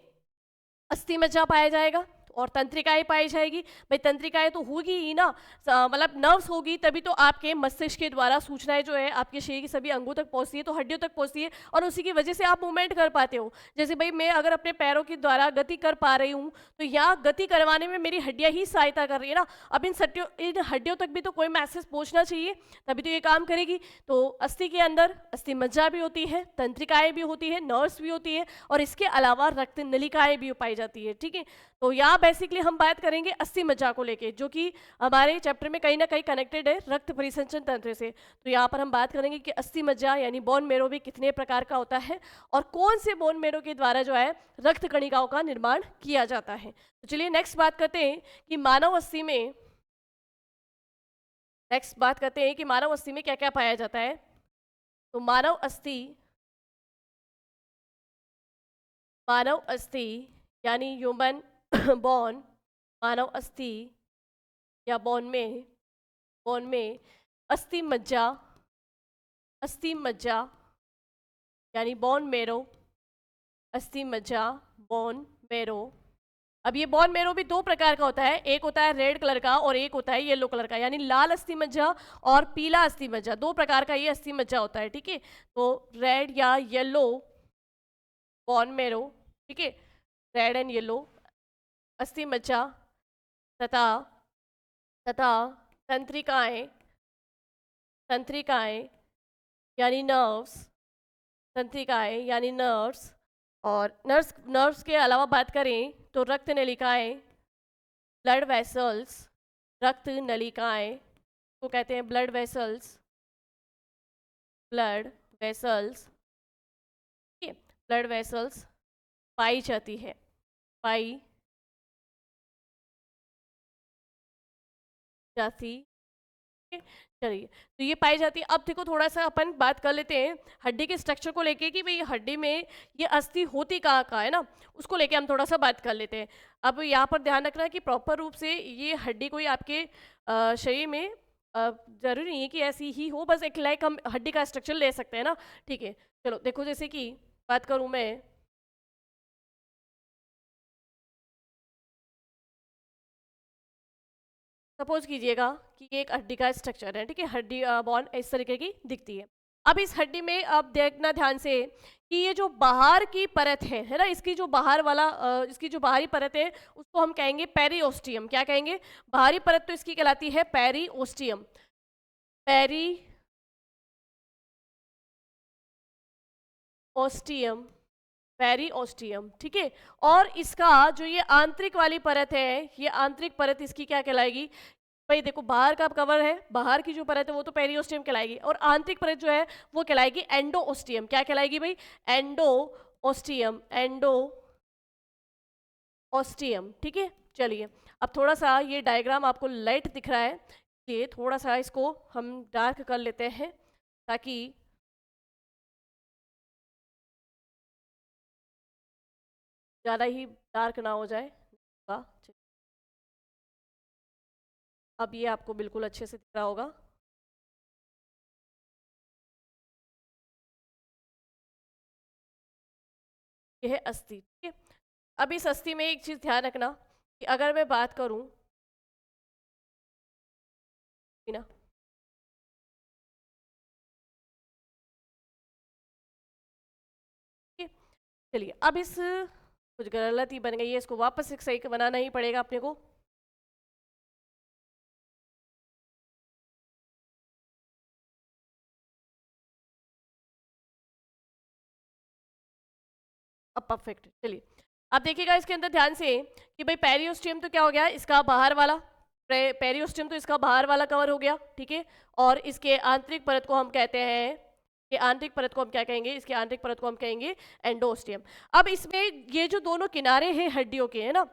अस्थि मज्जा पाया जाएगा और तंत्रिकाएं पाई जाएगी। भाई तंत्रिकाएं तो होगी ही ना, मतलब नर्व्स होगी, तभी तो आपके मस्तिष्क के द्वारा सूचनाएं जो है आपके शरीर के सभी अंगों तक पहुंचती है, तो हड्डियों तक पहुंचती है और उसी की वजह से आप मूवमेंट कर पाते हो। जैसे भाई मैं अगर अपने पैरों के द्वारा गति कर पा रही हूँ, तो यहाँ गति करवाने में मेरी हड्डियाँ ही सहायता कर रही है ना। अब इन हड्डियों तक भी तो कोई मैसेज पहुँचना चाहिए, तभी तो ये काम करेगी। तो अस्थि के अंदर अस्थि मज्जा भी होती है, तंत्रिकाएं भी होती है, नर्व्स भी होती है और इसके अलावा रक्त नलिकाएं भी पाई जाती है, ठीक है। तो यहाँ बेसिकली हम बात करेंगे अस्थि मज्जा को लेके, जो कि हमारे चैप्टर में कहीं ना कहीं कनेक्टेड है रक्त परिसंचरण तंत्र से। तो यहाँ पर हम बात करेंगे कि अस्थि मज्जा यानी बोन मेरो भी कितने प्रकार का होता है और कौन से बोन मेरो के द्वारा जो है रक्त कणिकाओं का निर्माण किया जाता है। तो चलिए नेक्स्ट बात करते हैं कि मानव अस्थि में, नेक्स्ट बात करते हैं कि मानव अस्थि में क्या क्या पाया जाता है। तो मानव अस्थि यानी ह्यूमन बोन, मानव अस्थि या बोन में अस्थि मज्जा, अस्थि मज्जा यानी बोन मेरो, अस्थि मज्जा, बोन मेरो। अब ये बोन मेरो भी दो प्रकार का होता है, एक होता है रेड कलर का और एक होता है येलो कलर का, यानी लाल अस्थि मज्जा और पीला अस्थि मज्जा, दो प्रकार का ये अस्थि मज्जा होता है, ठीक है। तो रेड या येलो बोन मेरो, ठीक है, रेड एंड येलो अस्थि मज्जा तथा तंत्रिकाएं, तंत्रिकाएं यानी नर्व्स, तंत्रिकाएं यानी नर्व्स। और नर्व्स के अलावा बात करें तो रक्त नलिकाएं, ब्लड वेसल्स, रक्त नलिकाएं को कहते हैं ब्लड वेसल्स, ब्लड वेसल्स, ठीक है, ब्लड वेसल्स पाई जाती है, पाई जाती, चलिए तो ये पाई जाती है। अब देखो थोड़ा सा अपन बात कर लेते हैं हड्डी के स्ट्रक्चर को लेके कि भाई हड्डी में ये अस्थि होती कहाँ कहाँ है ना, उसको लेके हम थोड़ा सा बात कर लेते हैं। अब यहाँ पर ध्यान रखना है कि प्रॉपर रूप से ये हड्डी कोई आपके शरीर में जरूरी नहीं है कि ऐसी ही हो, बस एक लाइक हम हड्डी का स्ट्रक्चर ले सकते हैं ना। ठीक है, चलो देखो, जैसे कि बात करूं मैं, सपोज कीजिएगा कि ये एक हड्डी का स्ट्रक्चर है, ठीक है, हड्डी बॉन इस तरीके की दिखती है। अब इस हड्डी में आप देखना ध्यान से कि ये जो बाहर की परत है ना, इसकी जो बाहर वाला इसकी जो बाहरी परत है उसको हम कहेंगे पेरिओस्टियम। क्या कहेंगे? बाहरी परत तो इसकी कहलाती है पेरिओस्टियम। पेरिओस्टियम, पेरिओस्टियम, ठीक है। और इसका जो ये आंतरिक वाली परत है, ये आंतरिक परत इसकी क्या कहलाएगी? भाई देखो, बाहर का कवर है, बाहर की जो परत है वो तो पेरिओस्टियम कहलाएगी, और आंतरिक परत जो है वो कहलाएगी एंडोओस्टियम। क्या कहलाएगी भाई? एंडोओस्टियम, एंडोओस्टियम, ठीक है। चलिए, अब थोड़ा सा ये डायग्राम आपको लाइट दिख रहा है, ये थोड़ा सा इसको हम डार्क कर लेते हैं ताकि ज़्यादा ही डार्क ना हो जाए। अब ये आपको बिल्कुल अच्छे से दिख रहा होगा। ये है अस्थि, ठीक है। अब इस अस्थि में एक चीज ध्यान रखना कि अगर मैं बात करूं ना, ठीक है? चलिए, अब इस कुछ गलती बन गई है, इसको वापस से सही बनाना ही पड़ेगा अपने को। अब परफेक्ट। चलिए, अब देखिएगा इसके अंदर ध्यान से कि भाई पेरियोस्टियम तो क्या हो गया, इसका बाहर वाला, पेरियोस्टियम तो इसका बाहर वाला कवर हो गया, ठीक है। और इसके आंतरिक परत को हम कहते हैं, ये आंतरिक परत को हम क्या कहेंगे? इसके आंतरिक परत को हम कहेंगे एंडोस्टियम। अब इसमें ये जो दोनों किनारे हैं हड्डियों के, है ना,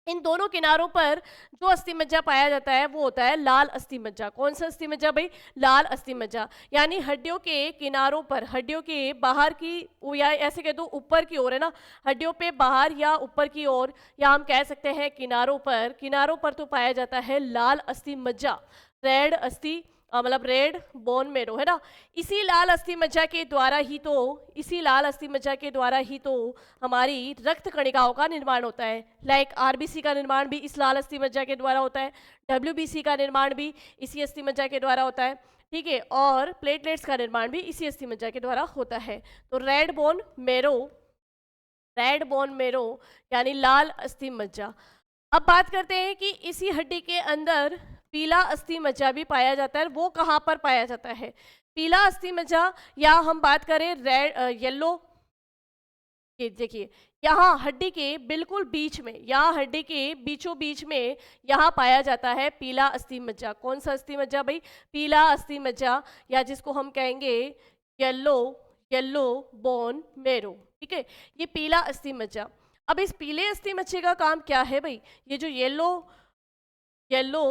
इन दोनों किनारों पर जो अस्थिमज्जा पाया जाता है वो होता है लाल अस्थिमज्जा। कौन सा अस्थिमज्जा भाई? लाल अस्थिमज्जा। यानी हड्डियों के किनारों पर, हड्डियों के बाहर की, या ऐसे कह दो ऊपर की ओर, है ना, हड्डियों पे बाहर या ऊपर की ओर, या हम कह सकते हैं किनारों पर, किनारों पर तो पाया जाता है लाल अस्थिमज्जा, रेड अस्थि, मतलब रेड बोन मेरो, है ना। इसी लाल अस्थि मज्जा के द्वारा ही तो, इसी लाल अस्थि मज्जा के द्वारा ही तो हमारी रक्त कणिकाओं का निर्माण होता है। लाइक आरबीसी का निर्माण भी इस लाल अस्थि मज्जा के द्वारा होता है, डब्ल्यूबीसी का निर्माण भी इसी अस्थि मज्जा के द्वारा होता है, ठीक है। और प्लेटलेट्स का निर्माण भी इसी अस्थि मज्जा के द्वारा होता है। तो red bone marrow, red bone marrow यानी लाल अस्थि मज्जा। अब बात करते हैं कि इसी हड्डी के अंदर पीला अस्थि मज्जा भी पाया जाता है। वो कहाँ पर पाया जाता है पीला अस्थि मज्जा? या हम बात करें रेड येलो, ये देखिए, यहाँ हड्डी के बिल्कुल बीच में, यहाँ हड्डी के बीचों बीच में यहाँ पाया जाता है पीला अस्थि मज्जा। कौन सा अस्थि मज्जा भाई? पीला अस्थि मज्जा, या जिसको हम कहेंगे येलो, येलो बोन मेरो, ठीक है। ये पीला अस्थि मज्जा। अब इस पीले अस्थि मज्जे का काम क्या है भाई? ये जो येलो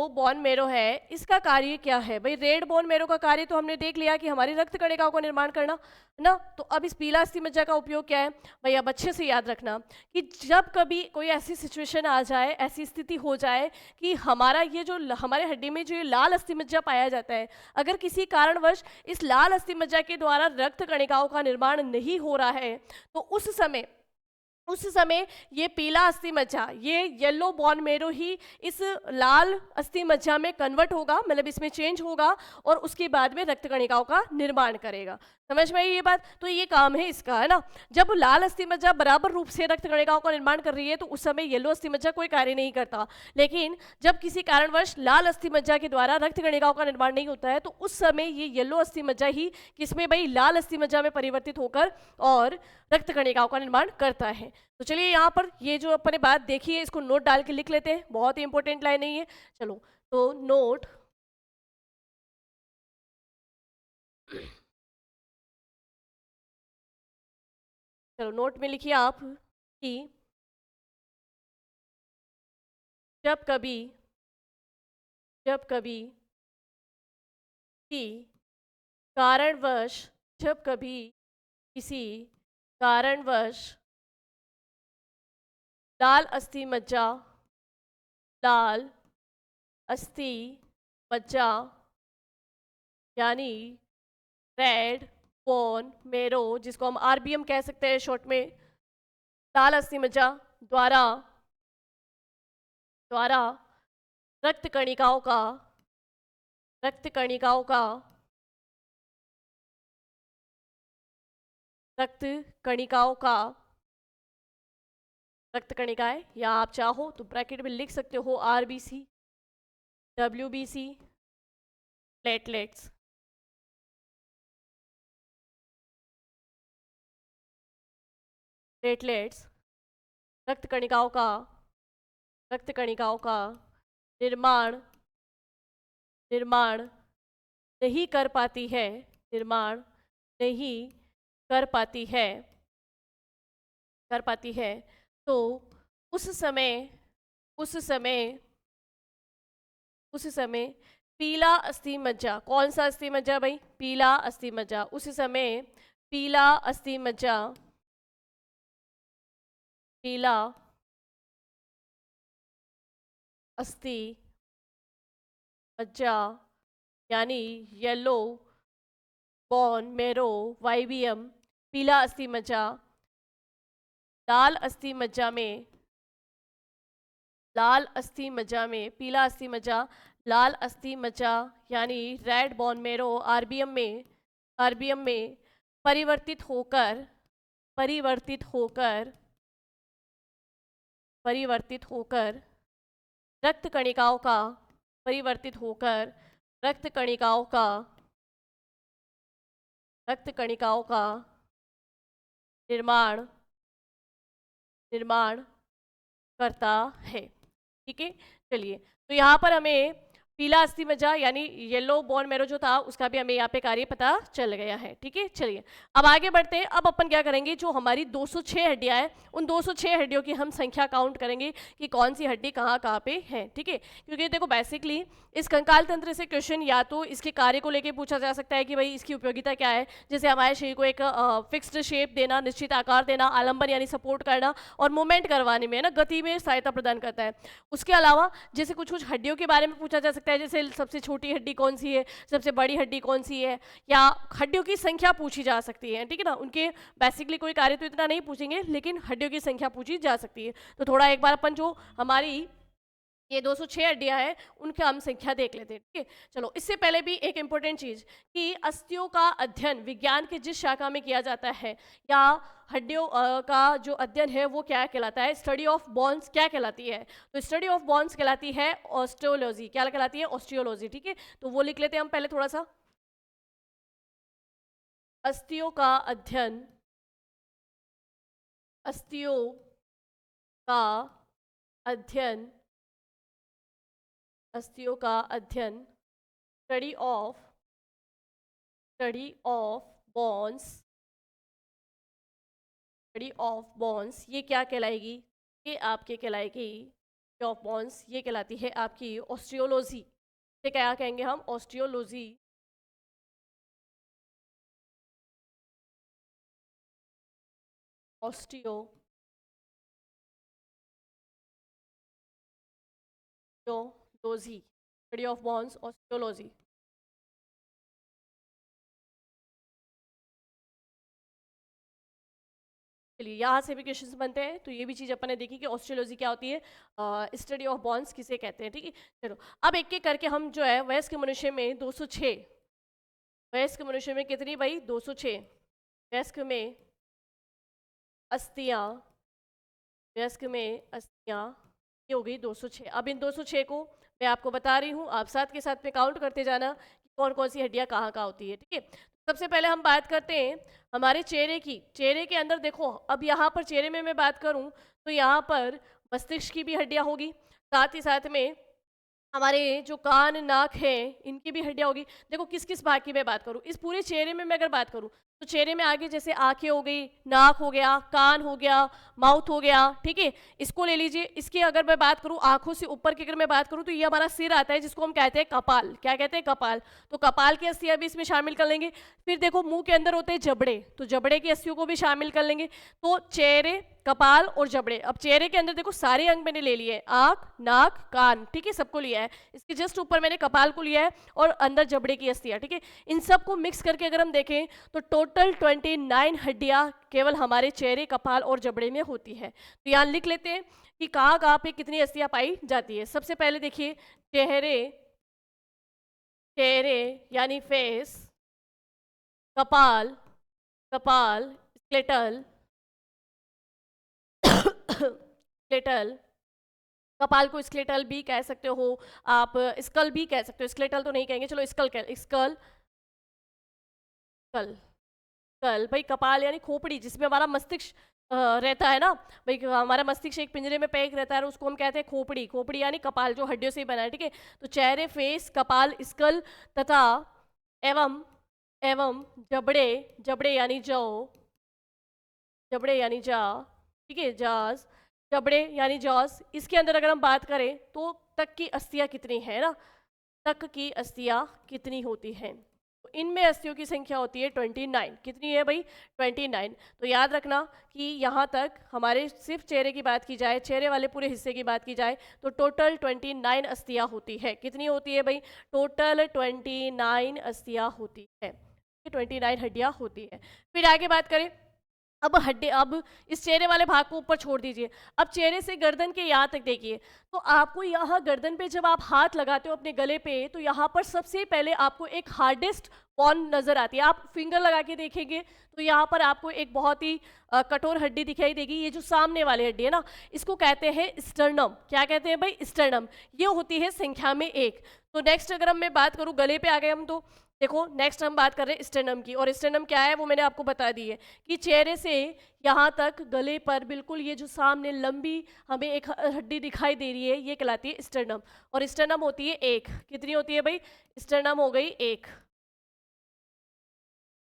बोन मेरो है, इसका कार्य क्या है भाई? रेड बोन मेरो का कार्य तो हमने देख लिया कि हमारी रक्त कणिकाओं का निर्माण करना, है ना। तो अब इस पीला अस्थि मज्जा का उपयोग क्या है भाई? अब अच्छे से याद रखना कि जब कभी कोई ऐसी सिचुएशन आ जाए, ऐसी स्थिति हो जाए कि हमारा ये जो हमारे हड्डी में जो ये लाल अस्थि मज्जा पाया जाता है, अगर किसी कारणवश इस लाल अस्थि मज्जा के द्वारा रक्त कणिकाओं का निर्माण नहीं हो रहा है, तो उस समय ये पीला अस्थि मज्जा, ये येलो बोन मेरो ही इस लाल अस्थि मज्जा में कन्वर्ट होगा, मतलब इसमें चेंज होगा, और उसके बाद में रक्त कणिकाओं का निर्माण करेगा। समझ में आई ये बात? तो ये काम है इसका, है ना। जब लाल अस्थि मज्जा बराबर रूप से रक्त कणिकाओं का निर्माण कर रही है तो उस समय येलो अस्थि मज्जा कोई कार्य नहीं करता। लेकिन जब किसी कारणवश लाल अस्थि मज्जा के द्वारा रक्त कणिकाओं का निर्माण नहीं होता है तो उस समय ये येलो अस्थि मज्जा ही किसमें भाई? लाल अस्थि मज्जा में परिवर्तित होकर और रक्त कणिकाओं का निर्माण करता है। तो चलिए, यहाँ पर ये जो अपने बात देखी है इसको नोट डाल के लिख लेते हैं, बहुत ही इंपॉर्टेंट लाइन है ये। चलो, तो नोट, चलो नोट में लिखिए आप कि जब कभी, जब कभी कि कारणवश, जब कभी किसी कारणवश लाल अस्थि मज्जा, लाल अस्थि मज्जा यानी रेड बोन मेरो, जिसको हम आरबीएम कह सकते हैं शॉर्ट में, लाल अस्थि मज्जा द्वारा द्वारा रक्त कणिकाओं का रक्त कणिकाओं का रक्त कणिकाओं का रक्त कणिकाएं, या आप चाहो तो ब्रैकेट में लिख सकते हो आरबीसी, डब्ल्यूबीसी, प्लेटलेट्स। प्लेटलेट्स रक्त कणिकाओं का निर्माण निर्माण नहीं कर पाती है, निर्माण नहीं कर पाती है तो उस समय उस समय उस समय पीला अस्थि मज्जा, कौन सा अस्थि मज्जा भाई? पीला अस्थि मज्जा। उस समय पीला अस्थि मज्जा, पीला अस्थि मज्जा यानी येलो बॉन मेरो वाईबीएम, पीला अस्थि मज्जा लाल अस्थि मज्जा में पीला अस्थि मज्जा लाल अस्थि मज्जा यानी रेड बॉन मेरो आरबीएम में परिवर्तित होकर रक्त कणिकाओं का निर्माण करता है। ठीक है, चलिए, तो यहाँ पर हमें पीला अस्थि मज्जा यानी येलो बोन मेरो जो था उसका भी हमें यहाँ पे कार्य पता चल गया है। ठीक है, चलिए अब आगे बढ़ते हैं। अब अपन क्या करेंगे, जो हमारी 206 हड्डियाँ हैं उन 206 हड्डियों की हम संख्या काउंट करेंगे कि कौन सी हड्डी कहाँ कहाँ पे है। ठीक है, क्योंकि देखो बेसिकली इस कंकाल तंत्र से क्वेश्चन या तो इसके कार्य को लेके पूछा जा सकता है कि भाई इसकी उपयोगिता क्या है, जैसे हमारे शरीर को एक फिक्स्ड शेप देना, निश्चित आकार देना, आलंबन यानी सपोर्ट करना और मूवमेंट करवाने में, ना गति में सहायता प्रदान करता है। उसके अलावा जैसे कुछ कुछ हड्डियों के बारे में पूछा जा सकता है, जैसे सबसे छोटी हड्डी कौन सी है, सबसे बड़ी हड्डी कौन सी है, या हड्डियों की संख्या पूछी जा सकती है। ठीक है ना, उनके बेसिकली कोई कार्य तो इतना नहीं पूछेंगे लेकिन हड्डियों की संख्या पूछी जा सकती है। तो थोड़ा एक बार अपन जो हमारी ये 206 हड्डियां हैं उनका हम संख्या देख लेते हैं। ठीक है, चलो इससे पहले भी एक इंपॉर्टेंट चीज कि अस्थियों का अध्ययन विज्ञान के जिस शाखा में किया जाता है या हड्डियों का जो अध्ययन है वो क्या कहलाता है, स्टडी ऑफ बोन्स क्या कहलाती है, तो स्टडी ऑफ बोन्स कहलाती है ऑस्टियोलॉजी। क्या कहलाती है? ऑस्टियोलॉजी। ठीक है, तो वो लिख लेते हैं हम पहले थोड़ा सा। अस्थियों का अध्ययन, अस्थियों का अध्ययन, अस्थियों का अध्ययन, स्टडी ऑफ बोन्स, ये क्या कहलाएगी? ये आपके कहलाएगी ऑफ बोन्स, ये कहलाती है आपकी ऑस्टियोलॉजी। ये क्या कहेंगे हम? Osteology. Osteology, study of bones, osteology. चलिए यहाँ से भी क्वेश्चंस बनते हैं, तो ये भी चीज़ अपन ने देखी कि ऑस्टियोलॉजी क्या होती है, स्टडी ऑफ बोन्स किसे कहते हैं। ठीक है, चलो अब एक एक करके हम जो है वयस्क मनुष्य में 206, वयस्क मनुष्य में कितनी भाई? 206 वयस्क में अस्थियाँ, वयस्क में अस्थियाँ ये हो गई 206। अब इन 206 को मैं आपको बता रही हूँ, आप साथ के साथ में काउंट करते जाना कि कौन कौन सी हड्डियाँ कहाँ कहाँ होती है। ठीक है, सबसे पहले हम बात करते हैं हमारे चेहरे की। चेहरे के अंदर देखो, अब यहाँ पर चेहरे में मैं बात करूँ तो यहाँ पर मस्तिष्क की भी हड्डियाँ होगी, साथ ही साथ में हमारे जो कान नाक हैं इनकी भी हड्डियाँ होगी। देखो किस किस भाग की मैं बात करूँ, इस पूरे चेहरे में मैं अगर बात करूँ तो चेहरे में आगे जैसे आंखें हो गई, नाक हो गया, कान हो गया, माउथ हो गया, ठीक है। इसको ले लीजिए। इसकी अगर मैं बात करूं आंखों से ऊपर की अगर मैं बात करूं तो ये हमारा सिर आता है, जिसको हम कहते हैं कपाल। क्या कहते हैं? कपाल। तो कपाल की अस्थियां भी इसमें शामिल कर लेंगे। फिर देखो मुंह के अंदर होते हैं जबड़े, तो जबड़े की अस्थियों को भी शामिल कर लेंगे। तो चेहरे, कपाल और जबड़े। अब चेहरे के अंदर देखो सारे अंग मैंने ले लिए, आंख, नाक, कान, ठीक है, सबको लिया है। इसके जस्ट ऊपर मैंने कपाल को लिया है और अंदर जबड़े की अस्थियां, ठीक है। इन सबको मिक्स करके अगर हम देखें तो टोटल 29 हड्डियां केवल हमारे चेहरे, कपाल और जबड़े में होती है। तो यहाँ लिख लेते हैं कि कहाँ कहाँ पे कितनी अस्थियां पाई जाती है। सबसे पहले देखिए चेहरे, चेहरे यानी फेस, कपाल, कपाल, स्केलेटल, स्केलेटल, कपाल को स्केलेटल भी कह सकते हो आप, स्कल भी कह सकते हो। स्केलेटल तो नहीं कहेंगे, चलो स्कल कह, स्कल, स्कल, स्कल। भाई कपाल यानी खोपड़ी, जिसमें हमारा मस्तिष्क रहता है ना। भाई हमारा मस्तिष्क एक पिंजरे में पैक रहता है और उसको हम कहते हैं खोपड़ी। खोपड़ी यानी कपाल, जो हड्डियों से ही बना है, ठीक है। तो चेहरे, फेस, कपाल, स्कल तथा एवं एवं जबड़े, जबड़े यानी जौ, जबड़े यानी जा, ठीक है, जाज, जबड़े यानी जॉस। इसके अंदर अगर हम बात करें तो तक की अस्थियां कितनी है ना, तक की अस्थियां कितनी होती हैं। तो इनमें अस्थियों की संख्या होती है 29। कितनी है भाई? 29। तो याद रखना कि यहाँ तक हमारे सिर्फ चेहरे की बात की जाए, चेहरे वाले पूरे हिस्से की बात की जाए तो टोटल 29 अस्थियां होती है। कितनी होती है भाई? टोटल 29 अस्थियां होती है, 29 हड्डियां होती है। फिर आगे बात करें, अब हड्डी, अब इस चेहरे वाले भाग को ऊपर छोड़ दीजिए। अब चेहरे से गर्दन के यहाँ तक देखिए, तो आपको यहाँ गर्दन पे जब आप हाथ लगाते हो अपने गले पे, तो यहाँ पर सबसे पहले आपको एक हार्डेस्ट बोन नजर आती है। आप फिंगर लगा के देखेंगे तो यहाँ पर आपको एक बहुत ही कठोर हड्डी दिखाई देगी। ये जो सामने वाली हड्डी है ना, इसको कहते हैं स्टर्नम। क्या कहते हैं भाई? स्टर्नम। ये होती है संख्या में 1। तो नेक्स्ट अगर मैं बात करूँ, गले पे आ गए हम, तो देखो नेक्स्ट हम बात कर रहे हैं स्टेनम की। और स्टेनम क्या है वो मैंने आपको बता दी है कि चेहरे से यहाँ तक गले पर बिल्कुल ये जो सामने लंबी हमें एक हड्डी दिखाई दे रही है, ये कहलाती है स्टेनम। और स्टेनम होती है 1। कितनी होती है भाई? स्टेनम हो गई 1,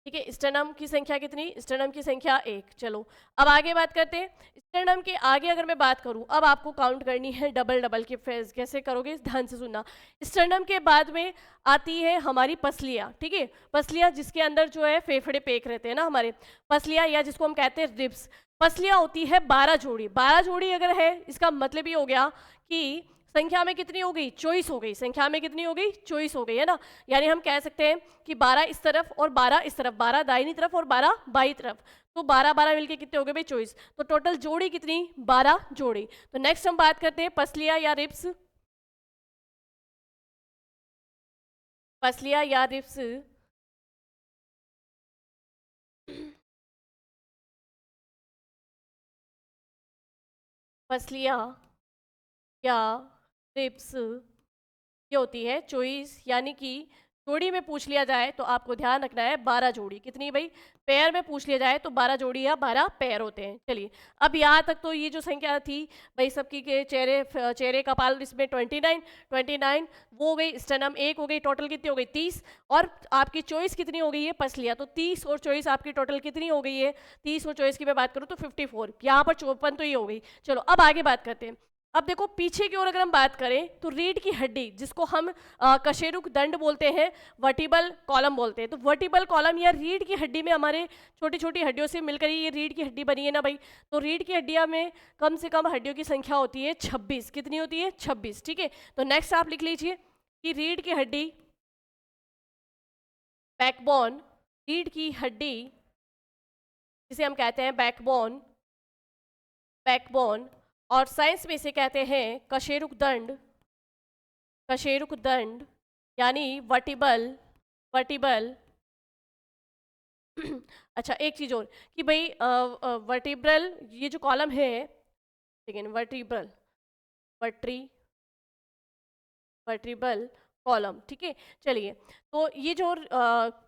ठीक है। स्टेनम की संख्या कितनी? स्टेनम की संख्या 1। चलो अब आगे बात करते हैं। स्टेनम के आगे अगर मैं बात करूं, अब आपको काउंट करनी है डबल डबल के फेज। कैसे करोगे? ध्यान से सुनना। स्टेनम के बाद में आती है हमारी पसलियां, ठीक है। पसलियां जिसके अंदर जो है फेफड़े पेक रहते हैं ना हमारे, पसलियां, या जिसको हम कहते हैं रिब्स। पसलियां होती है 12 जोड़ी। 12 जोड़ी अगर है, इसका मतलब ये हो गया कि संख्या में कितनी हो गई? 24 हो गई। संख्या में कितनी हो गई? 24 हो गई, है ना। यानी हम कह सकते हैं कि 12 इस तरफ और 12 इस तरफ, 12 दाहिनी तरफ और 12 बाई तरफ। तो 12 12 मिलके कितने हो गए भाई? 24। तो टोटल जोड़ी कितनी? 12 जोड़ी। तो नेक्स्ट हम बात करते हैं पसलियां या रिब्स। पसलियां या रिब्स, पसलियां या रिब्स ये होती है 24। यानी कि जोड़ी में पूछ लिया जाए तो आपको ध्यान रखना है 12 जोड़ी। कितनी भाई? पैर में पूछ लिया जाए तो 12 जोड़ी या 12 पैर होते हैं। चलिए अब यहाँ तक तो ये जो संख्या थी भाई सबकी के चेहरे, चेहरे कपाल, इसमें 29 वो हो गई। स्टेनम 1 हो गई। टोटल कितनी हो गई? 30। और आपकी चॉइस कितनी हो गई है? पसलियाँ। तो 30 और चॉइस आपकी टोटल कितनी हो गई है? 30 और चॉइस की मैं बात करूँ तो 54। यहाँ पर 54 तो ये हो गई। चलो अब आगे बात करते हैं। अब देखो पीछे की ओर अगर हम बात करें तो रीढ़ की हड्डी, जिसको हम कशेरुक दंड बोलते हैं, वर्टिबल कॉलम बोलते हैं। तो वर्टिबल कॉलम या रीढ़ की हड्डी में हमारे छोटी छोटी हड्डियों से मिलकर ये रीढ़ की हड्डी बनी है ना भाई। तो रीढ़ की हड्डियां में कम से कम हड्डियों की संख्या होती है 26। कितनी होती है? 26, ठीक है। तो नेक्स्ट आप लिख लीजिए कि रीढ़ की हड्डी, बैकबोन, रीढ़ की हड्डी जिसे हम कहते हैं बैकबोन, बैकबोन, और साइंस में इसे कहते हैं कशेरुक दंड, कशेरुक दंड यानी वर्टिबल, वर्टिबल। अच्छा एक चीज और कि भाई वर्टिब्रल, ये जो कॉलम है, लेकिन वर्टिब्रल, वर्ट्री, वर्टिब्रल कॉलम, ठीक है। चलिए तो ये जो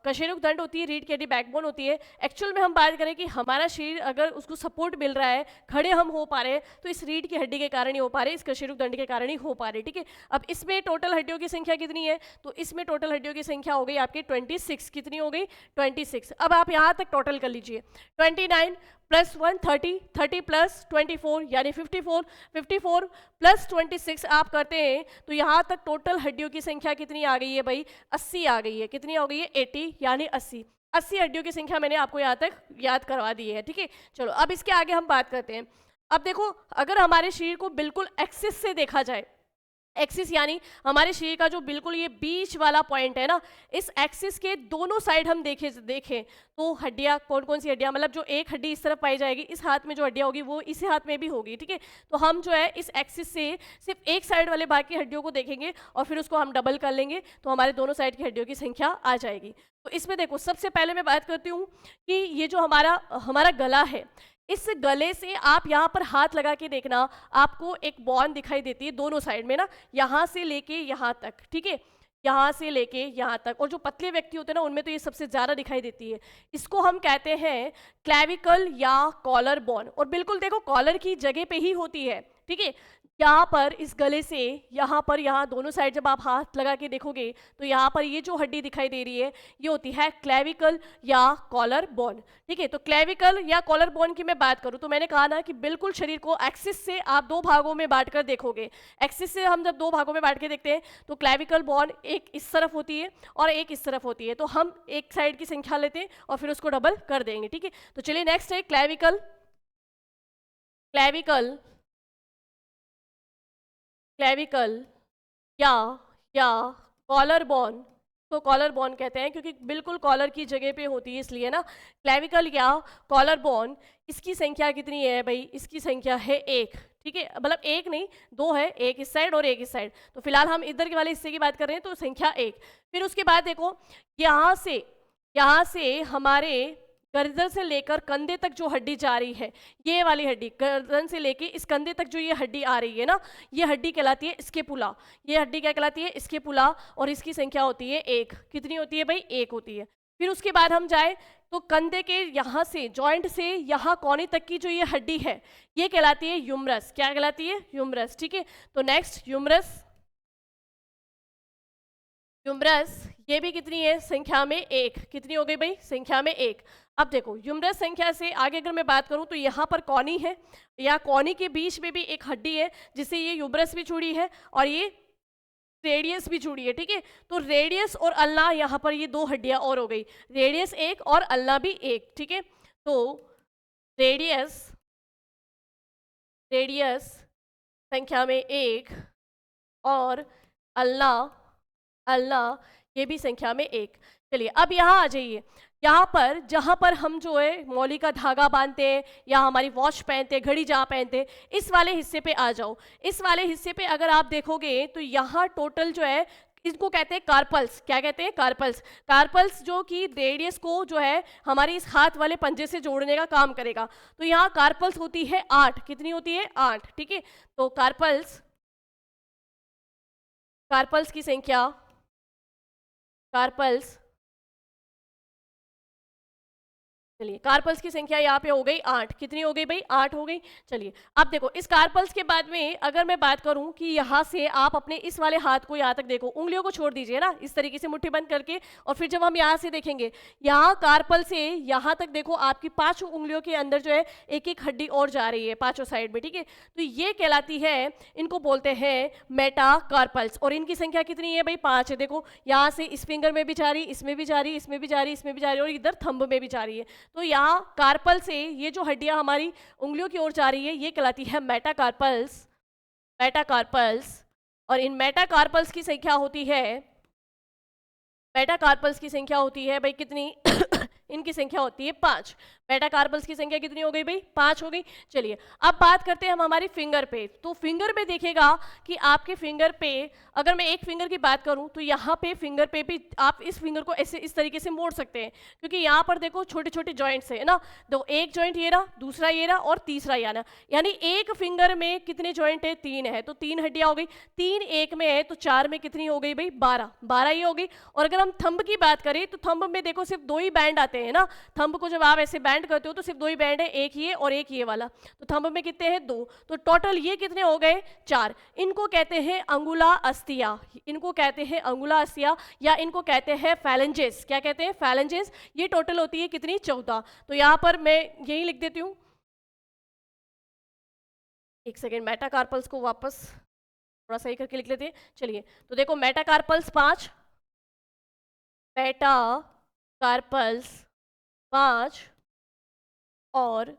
कशेरुक दंड होती है, रीढ़ की हड्डी बैकबोन होती है, एक्चुअल में हम बात करें कि हमारा शरीर अगर उसको सपोर्ट मिल रहा है, खड़े हम हो पा रहे हैं, तो इस रीढ़ की हड्डी के कारण ही हो पा रहे, इस कशेरुक दंड के कारण ही हो पा रहे, ठीक है। अब इसमें टोटल हड्डियों की संख्या कितनी है, तो इसमें टोटल हड्डियों की संख्या हो गई आपकी 26। कितनी हो गई, 26। अब आप यहाँ तक टोटल कर लीजिए, 29 प्लस 1 30, 30 प्लस 24 यानी 54, 54 प्लस 26 आप करते हैं तो यहाँ तक टोटल हड्डियों की संख्या कितनी आ गई है भाई, 80 आ गई है। कितनी हो गई है, 80 यानी 80। 80 हड्डियों की संख्या मैंने आपको यहाँ तक याद करवा दी है, ठीक है। चलो अब इसके आगे हम बात करते हैं। अब देखो, अगर हमारे शरीर को बिल्कुल एक्सिस से देखा जाए, एक्सिस यानी हमारे शरीर का जो बिल्कुल ये बीच वाला पॉइंट है ना, इस एक्सिस के दोनों साइड हम देखें तो हड्डियाँ कौन कौन सी हड्डियाँ, मतलब जो एक हड्डी इस तरफ पाई जाएगी, इस हाथ में जो हड्डियाँ होगी वो इसी हाथ में भी होगी, ठीक है। तो हम जो है इस एक्सिस से सिर्फ एक साइड वाले बाकी हड्डियों को देखेंगे और फिर उसको हम डबल कर लेंगे तो हमारे दोनों साइड की हड्डियों की संख्या आ जाएगी। तो इसमें देखो, सबसे पहले मैं बात करती हूँ कि ये जो हमारा गला है, इस गले से आप यहाँ पर हाथ लगा के देखना, आपको एक बॉन दिखाई देती है दोनों साइड में ना, यहाँ से लेके यहाँ तक, ठीक है, यहाँ से लेके यहाँ तक। और जो पतले व्यक्ति होते हैं ना, उनमें तो ये सबसे ज़्यादा दिखाई देती है। इसको हम कहते हैं क्लेविकल या कॉलर बॉन। और बिल्कुल देखो, कॉलर की जगह पे ही होती है, ठीक है। यहाँ पर इस गले से यहाँ पर, यहाँ दोनों साइड जब आप हाथ लगा के देखोगे तो यहाँ पर ये जो हड्डी दिखाई दे रही है ये होती है क्लेविकल या कॉलर बोन, ठीक है। तो क्लेविकल या कॉलर बोन की मैं बात करूँ तो मैंने कहा ना कि बिल्कुल शरीर को एक्सिस से आप दो भागों में बांट कर देखोगे। एक्सिस से हम जब दो भागों में बांट के देखते हैं तो क्लेविकल बोन एक इस तरफ होती है और एक इस तरफ होती है, तो हम एक साइड की संख्या लेते हैं और फिर उसको डबल कर देंगे, ठीक है। तो चलिए नेक्स्ट है क्लेविकल, क्लेविकल क्लेविकल या कॉलर बोन। तो कॉलर बोन कहते हैं क्योंकि बिल्कुल कॉलर की जगह पे होती है इसलिए ना। क्लेविकल या कॉलर बोन, इसकी संख्या कितनी है भाई, इसकी संख्या है 1, ठीक है। मतलब एक नहीं, दो है, एक इस साइड और एक इस साइड। तो फिलहाल हम इधर के वाले हिस्से की बात कर रहे हैं तो संख्या 1। फिर उसके बाद देखो, यहाँ से हमारे गर्दन से लेकर कंधे तक जो हड्डी जा रही है, ये वाली हड्डी गर्दन से लेके इस कंधे तक जो ये हड्डी आ रही है ना, ये हड्डी कहलाती है स्केपुला। ये हड्डी क्या कहलाती है, स्केपुला। और इसकी संख्या होती है 1। कितनी होती है भाई, 1 होती है। फिर उसके बाद हम जाए तो कंधे के यहाँ से, जॉइंट से यहाँ कोहनी तक की जो ये हड्डी है ये कहलाती है ह्यूमरस। क्या कहलाती है, ह्यूमरस, ठीक है। तो नेक्स्ट ह्यूमरस, ये भी कितनी है, संख्या में 1। कितनी हो गई भाई, संख्या में 1। अब देखो, ह्यूमरस संख्या से आगे अगर मैं बात करूं तो यहाँ पर कोहनी है, या कोहनी के बीच में भी एक हड्डी है जिससे ये ह्यूमरस भी जुड़ी है और ये रेडियस भी जुड़ी है, ठीक है। तो रेडियस और अल्ना, यहाँ पर ये दो हड्डियां और हो गई, रेडियस 1 और अल्ना भी 1, ठीक है। तो रेडियस संख्या में 1 और अल्ना ये भी संख्या में 1। चलिए अब यहाँ आ जाइए, यहाँ पर जहाँ पर हम जो है मौली का धागा बांधते हैं या हमारी वॉच पहनते हैं, घड़ी जहाँ पहनते हैं, इस वाले हिस्से पे आ जाओ। इस वाले हिस्से पे अगर आप देखोगे तो यहाँ टोटल जो है, इसको कहते हैं कार्पल्स। क्या कहते हैं, कार्पल्स। कार्पल्स जो कि रेडियस को जो है हमारी इस हाथ वाले पंजे से जोड़ने का काम करेगा। तो यहाँ कार्पल्स होती है 8। कितनी होती है, 8, ठीक है। तो कार्पल्स की संख्या, चलिए कार्पल्स की संख्या यहाँ पे हो गई 8। कितनी हो गई भाई, 8 हो गई। चलिए अब देखो, इस कार्पल्स के बाद में अगर मैं बात करूं कि यहाँ से आप अपने इस वाले हाथ को यहाँ तक देखो, उंगलियों को छोड़ दीजिए ना इस तरीके से मुट्ठी बंद करके, और फिर जब हम यहाँ से देखेंगे, यहाँ कार्पल से यहाँ तक देखो, आपकी 5 उंगलियों के अंदर जो है एक एक हड्डी और जा रही है 5 साइड में, ठीक है। तो ये कहलाती है, इनको बोलते हैं मेटाकार्पल्स। और इनकी संख्या कितनी है भाई, 5 है। देखो यहाँ से इस फिंगर में भी जा रही, इसमें भी जा रही, इसमें भी जा रही, इसमें भी जा रही, और इधर थंब में भी जा रही है। तो यहाँ कार्पल से ये जो हड्डियां हमारी उंगलियों की ओर जा रही है ये कहलाती है मेटाकार्पल्स। और इन मेटाकार्पल्स की संख्या होती है, भाई कितनी इनकी संख्या होती है 5। मेटाकार्पल्स की संख्या कितनी हो गई भाई? 5 हो गई। चलिए अब बात करते हैं हम हमारी फिंगर पे। तो फिंगर में देखिएगा कि आपके फिंगर पे, अगर मैं एक फिंगर की बात करूं तो यहाँ पे फिंगर पे भी आप इस फिंगर को ऐसे इस तरीके से मोड़ सकते हैं, क्योंकि यहाँ पर देखो छोटे छोटे जॉइंट्स है ना। तो एक जॉइंट ये रहा, दूसरा ये रहा और तीसरा ये रहा, यानी एक फिंगर में कितने जॉइंट है? 3 है। तो 3 हड्डियां हो गई। 3 एक में है तो 4 में कितनी हो गई भाई? 12। 12 ये हो गई। और अगर हम थंब की बात करें तो थंब में देखो सिर्फ 2 ही बैंड आते हैं ना। थंब को जब आप ऐसे बैंड करते हो तो सिर्फ 2 ही बैंड है, एक ये और एक ये वाला। तो थंब में कितने हैं? 2। तो टोटल ये कितने हो गए? 4। इनको कहते हैं अंगुला अस्थिया, इनको कहते हैं अंगुला अस्थिया, या इनको कहते हैं फैलेंजेस। क्या कहते हैं? फैलेंजेस। ये टोटल होती है कितनी? 14। तो यहाँ पर मैं यही लिख देती हूँ, एक सेकेंड, मेटाकार्पल्स को वापस थोड़ा सही करके लिख लेते हैं। चलिए तो देखो, मेटाकार्पल्स 5, मेटाकार्पल्स 5 और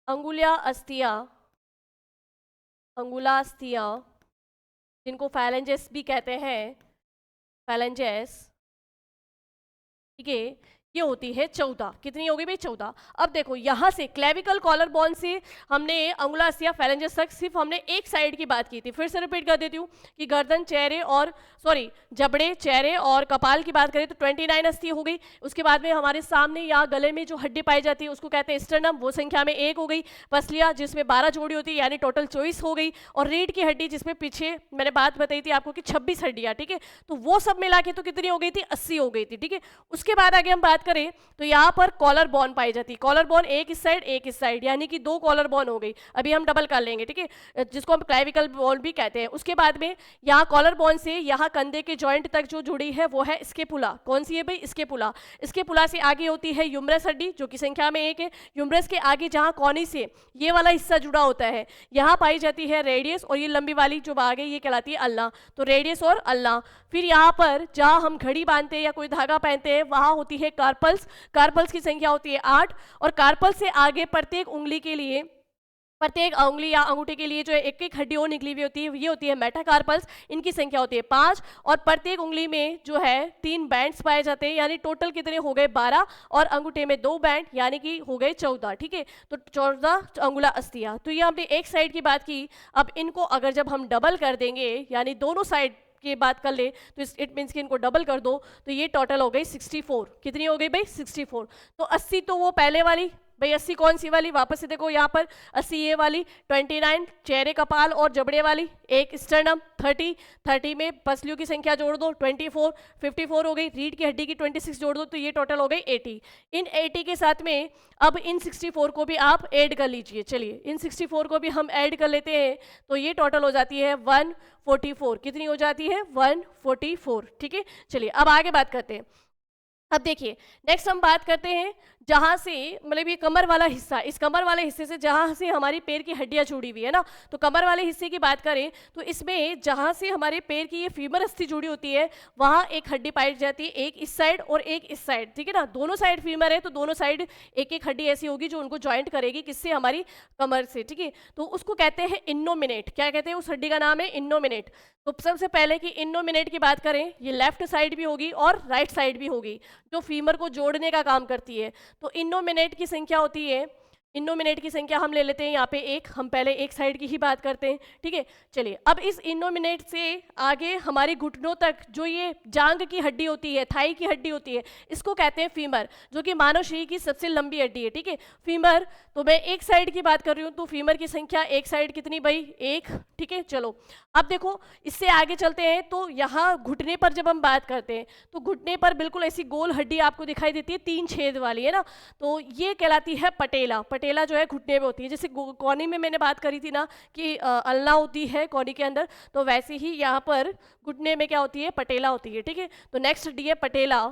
अंगुला अस्थिया, अंगुला अस्थिया जिनको फैलेंजेस भी कहते हैं, फैलेंजेस, ठीक है, ये होती है 14। कितनी हो गई भाई? 14। अब देखो यहाँ से क्लेविकल कॉलर बोन से हमने अंगुला अस्थिया फैलेंजेस तक सिर्फ हमने एक साइड की बात की थी। फिर से रिपीट कर देती हूँ कि गर्दन, चेहरे और जबड़े, चेहरे और कपाल की बात करें तो 29 अस्थि हो गई। उसके बाद में हमारे सामने या गले में जो हड्डी पाई जाती है उसको कहते हैं स्टर्नम, वो संख्या में 1 हो गई। पसलिया जिसमें 12 जोड़ी होती है, यानी टोटल 24 हो गई। और रीढ़ की हड्डी जिसमें पीछे मैंने बात बताई थी आपको कि 26 हड्डियाँ, ठीक है। तो वो सब मिला के तो कितनी हो गई थी? 80 हो गई थी, ठीक है। उसके बाद आगे हम बात करें तो यहाँ पर कॉलर बोन पाई जाती है। कॉलर बोन एक इस साइड एक इस साइड, यानी कि 2 कॉलर बोन हो गई। अभी हम डबल कर लेंगे, ठीक है, जिसको हम क्लेविकल बोन भी कहते हैं। उसके बाद में यहाँ कॉलर बोन से यहाँ कंधे के जॉइंट तक जो जुड़ी है वो है स्केपुला। कौन सी है भाई? स्केपुला। स्केपुला से आगे होती है यूमरस हड्डी, जो कि संख्या में 1 है। यूमरस के आगे जहाँ कॉनी से ये वाला हिस्सा जुड़ा होता है, यहाँ पाई जाती है रेडियस, और ये लंबी वाली जो भाग है ये कहलाती है अल्ना। तो रेडियस और अल्ना। फिर यहाँ पर जहाँ हम घड़ी बांधते हैं या कोई धागा पहनते हैं वहाँ होती है कार्पल्स। कार्पल्स की संख्या होती है 8। और कार्पल्स से आगे प्रत्येक उंगली के लिए, प्रत्येक उंगली या अंगूठे के लिए जो एक एक हड्डी और निकली हुई होती है ये होती है मेटाकार्पल्स। इनकी संख्या होती है 5। और प्रत्येक उंगली में जो है 3 बैंड्स पाए जाते हैं, यानी टोटल कितने हो गए? 12। और अंगूठे में 2 बैंड, यानी कि हो गए 14, ठीक है। तो 14 अंगुला अस्थिया। तो ये हमने एक साइड की बात की। अब इनको अगर जब हम डबल कर देंगे, यानी दोनों साइड की बात कर ले, तो इट मीन्स कि इनको डबल कर दो तो ये टोटल हो गई 64। कितनी हो गई भाई? 64। तो 80 तो वो पहले वाली भाई, 80 कौन सी वाली? वापस से देखो यहाँ पर 80 ये वाली, 29 चेहरे, कपाल और जबड़े वाली, एक स्टर्नम, 30 में पसलियों की संख्या जोड़ दो 24, 54 हो गई। रीढ़ की हड्डी की 26 जोड़ दो तो ये टोटल हो गई 80। इन 80 के साथ में अब इन 64 को भी आप ऐड कर लीजिए। चलिए इन 64 को भी हम ऐड कर लेते हैं तो ये टोटल हो जाती है 144। कितनी हो जाती है? 144, ठीक है। चलिए अब आगे बात करते हैं। अब देखिए नेक्स्ट हम बात करते हैं जहाँ से, मतलब ये कमर वाला हिस्सा, इस कमर वाले हिस्से से जहाँ से हमारी पैर की हड्डियाँ जुड़ी हुई है ना, तो कमर वाले हिस्से की बात करें तो इसमें जहाँ से हमारे पैर की ये फीमर अस्थि जुड़ी होती है वहाँ एक हड्डी पाई जाती है, एक इस साइड और एक इस साइड, ठीक है ना। दोनों साइड फीमर है तो दोनों साइड एक एक हड्डी ऐसी होगी जो उनको ज्वाइंट करेगी, किससे? हमारी कमर से, ठीक है। तो उसको कहते हैं इन्नोमिनेट। क्या कहते हैं? उस हड्डी का नाम है इन्नोमिनेट। तो सबसे पहले कि इन्नोमिनेट की बात करें, ये लेफ्ट साइड भी होगी और राइट साइड भी होगी, जो फीमर को जोड़ने का काम करती है। तो इन्नोमिनेट की संख्या होती है, इन्नोमिनेट की संख्या हम ले लेते हैं यहाँ पे 1। हम पहले एक साइड की ही बात करते हैं, ठीक है। चलिए अब इस इन्नोमिनेट से आगे हमारे घुटनों तक जो ये जांग की हड्डी होती है, थाई की हड्डी होती है, इसको कहते हैं फीमर, जो कि मानव शरीर की सबसे लंबी हड्डी है, ठीक है। फीमर, तो मैं एक साइड की बात कर रही हूँ तो फीमर की संख्या एक साइड कितनी भाई? 1, ठीक है। चलो अब देखो इससे आगे चलते हैं तो यहाँ घुटने पर जब हम बात करते हैं तो घुटने पर बिल्कुल ऐसी गोल हड्डी आपको दिखाई देती है, 3 छेद वाली, है ना। तो ये कहलाती है पटेला। पटेला जो है घुटने में होती है, जैसे कोनी में मैंने बात करी थी ना कि अल्ना होती है कोनी के अंदर, तो वैसे ही यहाँ पर घुटने में क्या होती है? पटेला होती है, ठीक है। तो नेक्स्ट हड्डी है पटेला।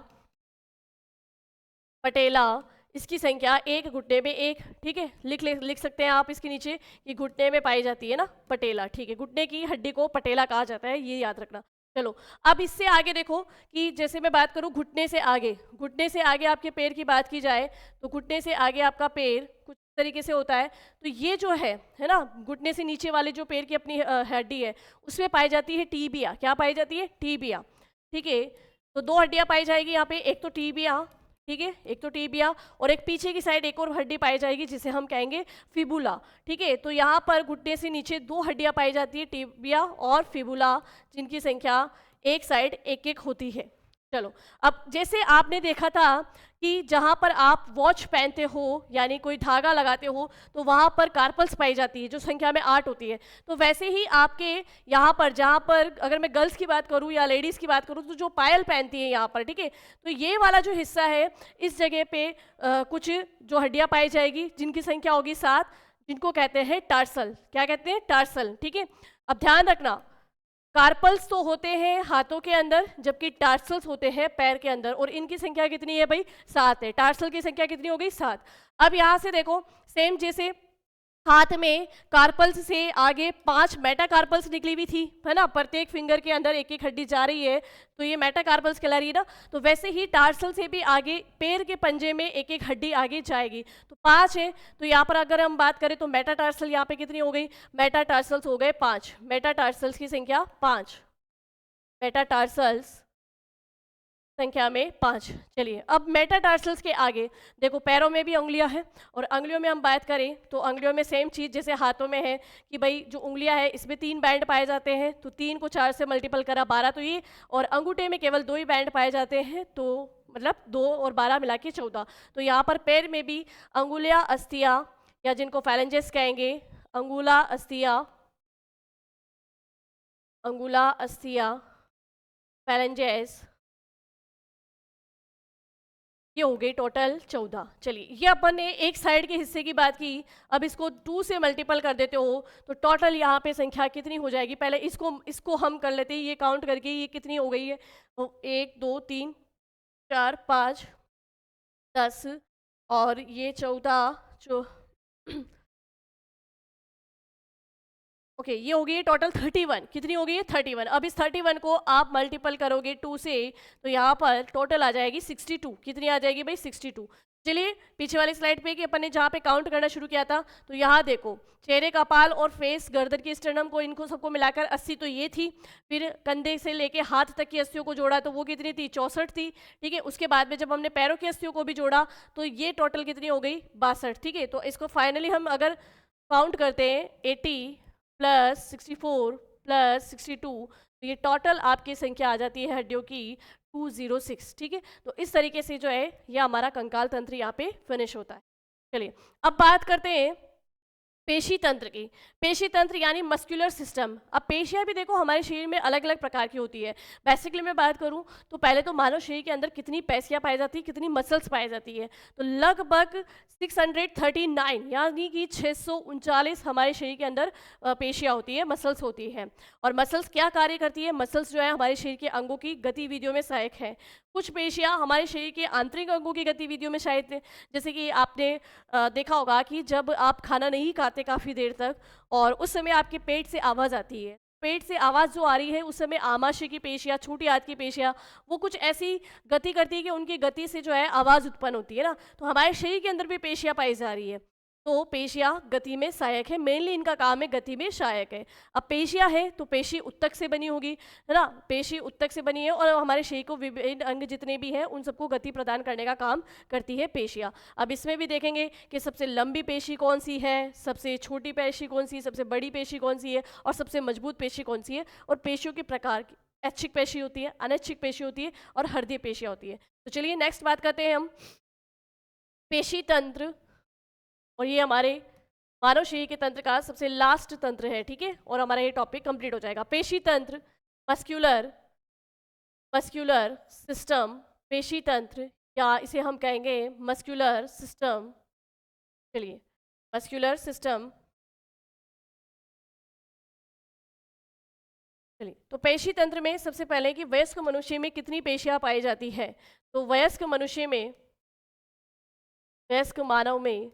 पटेला, इसकी संख्या 1, घुटने में 1, ठीक है। लिख सकते हैं आप इसके नीचे कि घुटने में पाई जाती है ना पटेला, ठीक है। घुटने की हड्डी को पटेला कहा जाता है, ये याद रखना। चलो अब इससे आगे देखो कि जैसे मैं बात करूं घुटने से आगे, घुटने से आगे आपके पैर की बात की जाए तो घुटने से आगे आपका पैर कुछ तरीके से होता है। तो ये जो है ना, घुटने से नीचे वाले जो पैर की अपनी हड्डी है उसमें पाई जाती है टीबिया। क्या पाई जाती है? टीबिया, ठीक है। तो 2 हड्डियां पाई जाएगी यहाँ पे, एक तो टीबिया, ठीक है, एक तो टीबिया और एक पीछे की साइड एक और हड्डी पाई जाएगी जिसे हम कहेंगे फिबुला। ठीक है, तो यहाँ पर घुटने से नीचे 2 हड्डियाँ पाई जाती है, टीबिया और फिबुला, जिनकी संख्या एक साइड एक एक होती है। चलो, अब जैसे आपने देखा था कि जहाँ पर आप वॉच पहनते हो यानी कोई धागा लगाते हो तो वहाँ पर कार्पल्स पाई जाती है जो संख्या में 8 होती है, तो वैसे ही आपके यहाँ पर, जहाँ पर अगर मैं गर्ल्स की बात करूँ या लेडीज़ की बात करूँ, तो जो पायल पहनती है यहाँ पर, ठीक है, तो ये वाला जो हिस्सा है इस जगह पे कुछ जो हड्डियाँ पाई जाएगी जिनकी संख्या होगी 7, जिनको कहते हैं टार्सल। क्या कहते हैं? टार्सल। ठीक है, अब ध्यान रखना, कार्पल्स तो होते हैं हाथों के अंदर जबकि टार्सल्स होते हैं पैर के अंदर, और इनकी संख्या कितनी है भाई? 7 है। टार्सल की संख्या कितनी हो गई? 7। अब यहाँ से देखो, सेम जैसे हाथ में कार्पल्स से आगे 5 मेटाकार्पल्स निकली हुई थी, है ना, प्रत्येक फिंगर के अंदर एक एक हड्डी जा रही है, तो ये मेटाकार्पल्स कहला रही है ना, तो वैसे ही टार्सल से भी आगे पैर के पंजे में एक एक हड्डी आगे जाएगी, तो 5 है। तो यहाँ पर अगर हम बात करें तो मेटाटार्सल यहाँ पे कितनी हो गई? मेटाटार्सल्स हो गए 5, मेटाटार्सल्स की संख्या 5, मेटाटार्सल्स संख्या में 5। चलिए, अब मेटाटार्सल्स के आगे देखो, पैरों में भी उंगलियां हैं, और उंगलियों में हम बात करें तो उंगलियों में सेम चीज़ जैसे हाथों में है कि भाई जो उंगलियां हैं इसमें 3 बैंड पाए जाते हैं, तो 3 को 4 से मल्टीपल करा 12 तो ये, और अंगूठे में केवल 2 ही बैंड पाए जाते हैं, तो मतलब 2 और 12 मिला के 14। तो यहाँ पर पैर में भी अंगुलियाँ अस्थियाँ, या जिनको फैलेंजेस कहेंगे, अंगुला अस्थिया, अंगुला अस्थिया, फैलेंजेस, ये हो गई टोटल 14। चलिए, ये अपन ने एक साइड के हिस्से की बात की, अब इसको 2 से मल्टीपल कर देते हो तो टोटल यहाँ पे संख्या कितनी हो जाएगी? पहले इसको हम कर लेते हैं, ये काउंट करके ये कितनी हो गई है? 1 2 3 4 5 10 और ये 14 जो ओके, ये हो गई है टोटल 31। कितनी हो गई है? 31। अब इस 31 को आप मल्टीपल करोगे 2 से, तो यहाँ पर टोटल आ जाएगी 62। कितनी आ जाएगी भाई? 62। चलिए पीछे वाली स्लाइड पे कि अपन ने जहाँ पे काउंट करना शुरू किया था, तो यहाँ देखो, चेहरे, कपाल और फेस, गर्दन की स्टर्नम को, इनको सबको मिलाकर 80 तो ये थी, फिर कंधे से लेके हाथ तक की अस्थियों को जोड़ा तो वो कितनी थी? 64 थी। ठीक है, उसके बाद में जब हमने पैरों की अस्थियों को भी जोड़ा तो ये टोटल कितनी हो गई? 62। ठीक है, तो इसको फाइनली हम अगर काउंट करते हैं 80 प्लस 64 प्लस 62, तो ये टोटल आपकी संख्या आ जाती है हड्डियों की 206। ठीक है, तो इस तरीके से जो है ये हमारा कंकाल तंत्र यहाँ पे फिनिश होता है। चलिए, अब बात करते हैं पेशी तंत्र की। पेशी तंत्र यानी मस्कुलर सिस्टम। अब पेशियाँ भी देखो हमारे शरीर में अलग अलग प्रकार की होती है। बेसिकली मैं बात करूँ तो पहले तो मानव शरीर के अंदर कितनी पेशियाँ पाई जाती है, कितनी मसल्स पाई जाती है, तो लगभग 639 यानी कि 639 हमारे शरीर के अंदर पेशियाँ होती है, मसल्स होती हैं। और मसल्स क्या कार्य करती है? मसल्स जो है हमारे शरीर के अंगों की गतिविधियों में सहायक है। कुछ पेशियाँ हमारे शरीर के आंतरिक अंगों की गतिविधियों में सहायक है, जैसे कि आपने देखा होगा कि जब आप खाना नहीं खाते काफ़ी देर तक और उस समय आपके पेट से आवाज़ आती है, पेट से आवाज़ जो आ रही है उस समय आमाशय की पेशियाँ, छोटी आंत की पेशियाँ, वो कुछ ऐसी गति करती है कि उनकी गति से जो है आवाज़ उत्पन्न होती है ना, तो हमारे शरीर के अंदर भी पेशियाँ पाई जा रही है। तो पेशियाँ गति में सहायक है, मेनली इनका काम है गति में सहायक है। अब पेशियाँ है तो पेशी उत्तक से बनी होगी, है ना, पेशी उत्तक से बनी है और हमारे शरीर को विभिन्न अंग जितने भी हैं उन सबको गति प्रदान करने का काम करती है पेशियाँ। अब इसमें भी देखेंगे कि सबसे लंबी पेशी कौन सी है, सबसे छोटी पेशी कौन सी है, सबसे बड़ी पेशी कौन सी है और सबसे मजबूत पेशी कौन सी है, और पेशियों के प्रकार की ऐच्छिक पेशी होती है, अनैच्छिक पेशी होती है और हृदय पेशियाँ होती है। तो चलिए नेक्स्ट बात करते हैं हम पेशी तंत्र, और ये हमारे मानव शरीर के तंत्र का सबसे लास्ट तंत्र है। ठीक है, और हमारा ये टॉपिक कंप्लीट हो जाएगा। पेशी तंत्र, मस्क्यूलर मस्क्यूलर सिस्टम, पेशी तंत्र या इसे हम कहेंगे मस्क्यूलर सिस्टम। चलिए, मस्क्यूलर सिस्टम। चलिए, तो पेशी तंत्र में सबसे पहले कि वयस्क मनुष्य में कितनी पेशियां पाई जाती है, तो वयस्क मनुष्य में, वयस्क मानव में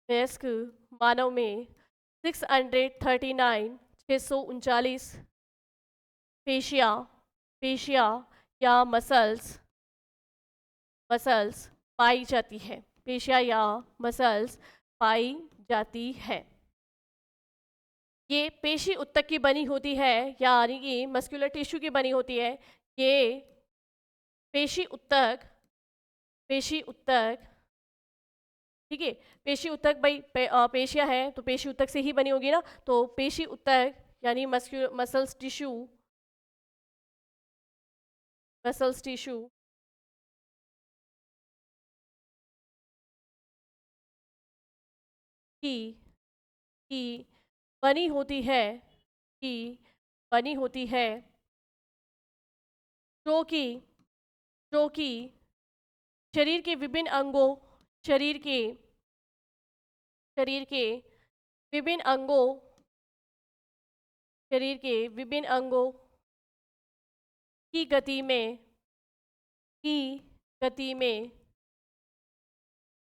639 पेशियाँ या मसल्स पाई जाती है, पेशियाँ या मसल्स पाई जाती है। ये पेशी उत्तक की बनी होती है यानी कि मस्कुलर टिश्यू की बनी होती है। ये पेशी उत्तक पेशी ऊतक, ठीक है। पेशी ऊतक भाई पेशियां हैं तो पेशी ऊतक से ही बनी होगी ना, तो पेशी ऊतक यानी मसल्स टिश्यू, मसल्स टिश्यू की की बनी होती है, की बनी होती है, जो कि जो कि शरीर के विभिन्न अंगों, शरीर के शरीर के विभिन्न अंगों, शरीर के विभिन्न अंगों की गति में, की गति में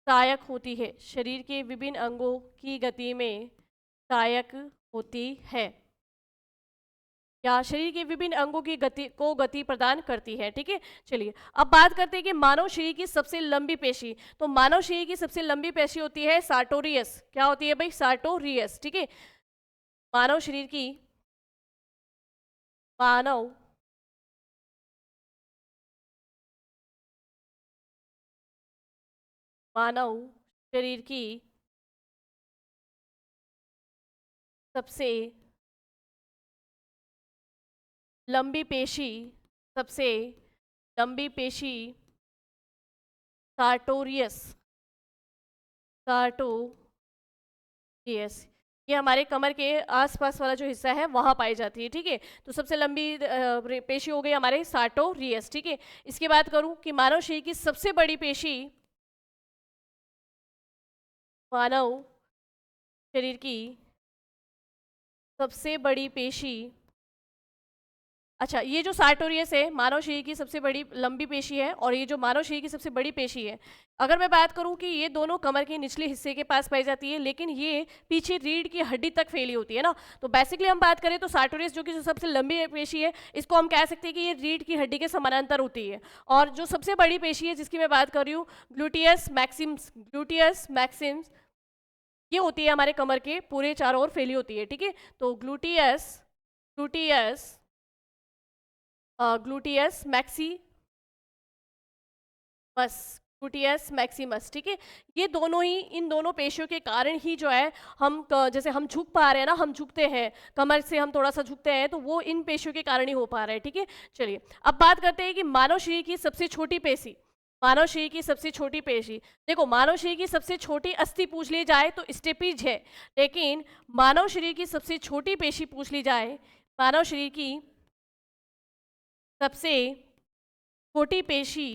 सहायक होती है, शरीर के विभिन्न अंगों की गति में सहायक होती है, या शरीर के विभिन्न अंगों की गति प्रदान करती है, ठीक है। चलिए अब बात करते हैं कि मानव शरीर की सबसे लंबी पेशी। तो मानव शरीर की सबसे लंबी पेशी होती है सार्टोरियस। क्या होती है भाई? सार्टोरियस, ठीक है। मानव शरीर की मानव मानव शरीर की सबसे लंबी पेशी, सबसे लंबी पेशी सार्टोरियस, सार्टोरियस, ये हमारे कमर के आसपास वाला जो हिस्सा है वहाँ पाई जाती है, ठीक है। तो सबसे लंबी पेशी हो गई हमारे सार्टोरियस, ठीक है। इसके बात करूँ कि मानव शरीर की सबसे बड़ी पेशी, मानव शरीर की सबसे बड़ी पेशी, अच्छा ये जो सार्टोरियस है मानव शरीर की सबसे बड़ी लंबी पेशी है, और ये जो मानव शरीर की सबसे बड़ी पेशी है, अगर मैं बात करूं कि ये दोनों कमर के निचले हिस्से के पास पाई जाती है, लेकिन ये पीछे रीढ़ की हड्डी तक फैली होती है ना। तो बेसिकली हम बात करें तो सार्टोरियस जो कि जो सबसे लंबी पेशी है, इसको हम कह सकते हैं कि ये रीढ़ की हड्डी के समानांतर होती है। और जो सबसे बड़ी पेशी है जिसकी मैं बात कर रही हूँ, ग्लूटियस मैक्सिम्स, ग्लूटियस मैक्सिम्स, ये होती है हमारे कमर के पूरे चारों ओर फैली होती है, ठीक है। तो gluteus gluteus gluteus Maximus, gluteus Maximus, ठीक है। ये दोनों ही, इन दोनों पेशियों के कारण ही जो है हम जैसे हम झुक पा रहे हैं ना, हम झुकते हैं कमर से, हम थोड़ा सा झुकते हैं, तो वो इन पेशियों के कारण ही हो पा रहा है, ठीक है। चलिए अब बात करते हैं कि मानव शरीर की सबसे छोटी पेशी, मानव शरीर की सबसे छोटी पेशी। देखो मानव शरीर की सबसे छोटी अस्थि पूछ ली जाए तो स्टेपीज है, लेकिन मानव शरीर की सबसे छोटी पेशी पूछ ली जाए, मानव शरीर की सबसे छोटी पेशी,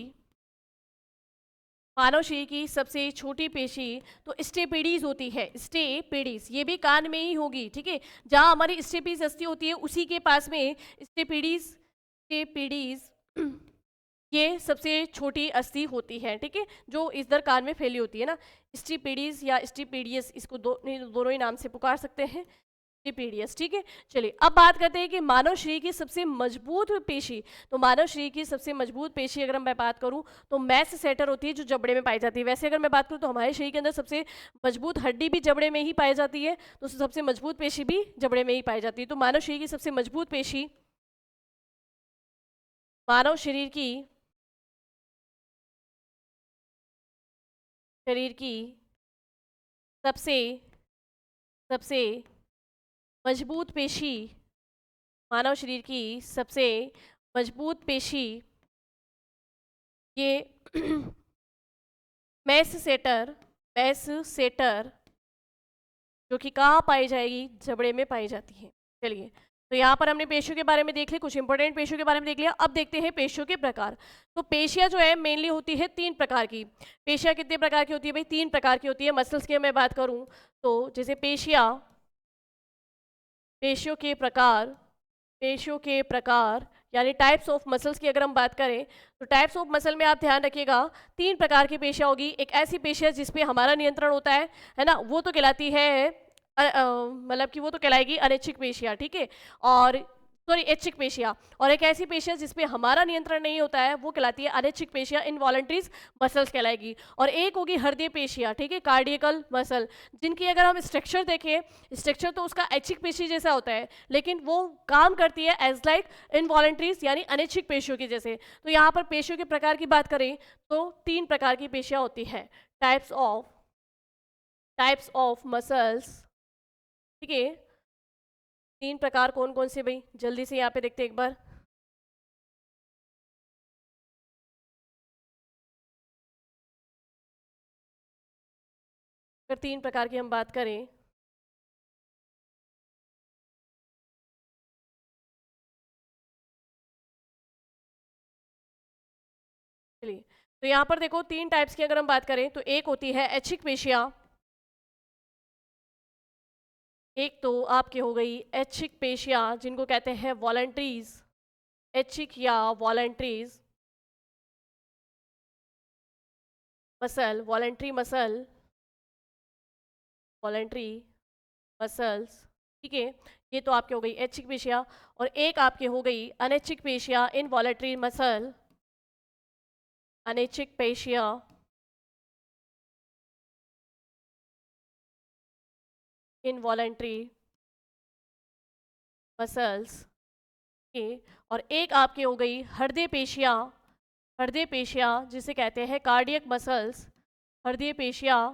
मानव शरीर की सबसे छोटी पेशी तो स्टेपिडीज होती है, स्टेपिडीज, ये भी कान में ही होगी, ठीक है। जहाँ हमारी स्टेपीज अस्थि होती है उसी के पास में स्टेपिडीज, स्टेपिडीज ये सबसे छोटी अस्थि होती है, ठीक है, जो इधर कान में फैली होती है ना। स्टेपिडीज या स्टेपिडियस, इसको दोनों ही नाम से पुकार सकते हैं, स्टेपिडियस, ठीक है। चलिए अब बात करते हैं कि मानव शरीर की सबसे मजबूत पेशी। तो मानव शरीर की सबसे मजबूत पेशी अगर मैं बात करूं तो मैस सेटर होती है, जो जबड़े में पाई जाती है। वैसे अगर मैं बात करूं तो हमारे शरीर के अंदर सबसे मजबूत हड्डी भी जबड़े में ही पाई जाती है, तो सबसे मजबूत पेशी भी जबड़े में ही पाई जाती है। तो मानव शरीर की सबसे मजबूत पेशी, मानव शरीर की सबसे सबसे मजबूत पेशी, मानव शरीर की सबसे मजबूत पेशी, ये मैस सेटर जो कि कहाँ पाई जाएगी? जबड़े में पाई जाती है। चलिए तो यहाँ पर हमने पेशियों के बारे में देख लिया, कुछ इंपॉर्टेंट पेशियों के बारे में देख लिया। अब देखते हैं पेशियों के प्रकार। तो पेशियाँ जो है मेनली होती है 3 प्रकार की। पेशियाँ कितने प्रकार की होती है भाई? 3 प्रकार की होती है। मसल्स की मैं बात करूँ तो जैसे पेशियों के प्रकार यानी टाइप्स ऑफ मसल्स की अगर हम बात करें तो टाइप्स ऑफ मसल में आप ध्यान रखिएगा 3 प्रकार की पेशियाँ होगी। एक ऐसी पेशियाँ जिसपे हमारा नियंत्रण होता है ना, वो तो कहलाती है मतलब कि वो तो कहलाएगी अनैच्छिक पेशियाँ, ठीक है। और सॉरी ऐच्छिक पेशियाँ, और एक ऐसी पेशियाँ जिसपे हमारा नियंत्रण नहीं होता है वो कहलाती है अनैच्छिक पेशियाँ, इनवॉलंटरीज मसल्स कहलाएगी। और एक होगी हृदय पेशियाँ, ठीक है, कार्डियकल मसल, जिनकी अगर हम स्ट्रक्चर देखें, स्ट्रक्चर तो उसका ऐच्छिक पेशी जैसा होता है, लेकिन वो काम करती है एज लाइक इनवॉलंटरीज यानी अनैच्छिक पेशियों की जैसे। तो यहाँ पर पेशियों के प्रकार की बात करें तो 3 प्रकार की पेशियाँ होती हैं, टाइप्स ऑफ मसल्स, ठीक है। 3 प्रकार कौन कौन से भाई, जल्दी से यहाँ पे देखते हैं एक बार। अगर 3 प्रकार की हम बात करें, चलिए, तो यहाँ पर देखो 3 टाइप्स की अगर हम बात करें तो एक होती है ऐच्छिक पेशियाँ, एक तो आपकी हो गई ऐच्छिक पेशियाँ जिनको कहते हैं वॉलंटरीज, ऐच्छिक या वॉलंटरीज मसल, वॉलंटरी मसल्स, ठीक है। ये तो आपके हो गई ऐच्छिक पेशियाँ। और एक आपकी हो गई अनैच्छिक पेशियाँ, इनवॉलंटरी मसल, अनैच्छिक पेशियाँ, इनवॉलंटरी मसल्स के। और एक आपकी हो गई हृदय पेशियाँ जिसे कहते हैं कार्डियक मसल्स, हृदय पेशियाँ,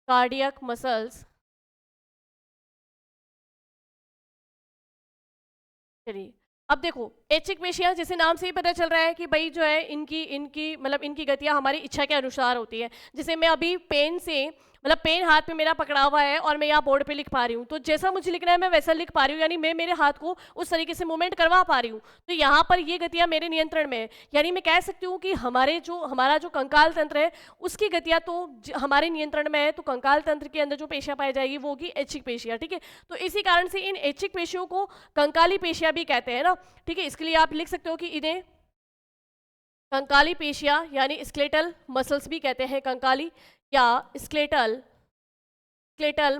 कार्डियक मसल्स। चलिए, अब देखो ऐच्छिक पेशियाँ जैसे नाम से ही पता चल रहा है कि भाई जो है इनकी इनकी मतलब इनकी गतियाँ हमारी इच्छा के अनुसार होती है। जैसे मैं अभी पेन से मतलब पेन हाथ पे मेरा पकड़ा हुआ है और मैं यहाँ बोर्ड पे लिख पा रही हूँ, तो जैसा मुझे लिखना है मैं वैसा लिख पा रही हूँ, यानी मैं मेरे हाथ को उस तरीके से मूवमेंट करवा पा रही हूँ। तो यहाँ पर ये गतियाँ मेरे नियंत्रण में है, यानी मैं कह सकती हूँ कि हमारा जो कंकाल तंत्र है उसकी गतियाँ तो हमारे नियंत्रण में है। तो कंकाल तंत्र के अंदर जो पेशियाँ पाई जाएगी वो होगी ऐच्छिक पेशियाँ, ठीक है। तो इसी कारण से इन ऐच्छिक पेशियों को कंकाली पेशियाँ भी कहते हैं ना, ठीक है। इसके लिए आप लिख सकते हो कि इन्हें कंकाली पेशियाँ यानी स्केलेटल मसल्स भी कहते हैं, कंकाली या स्केलेटल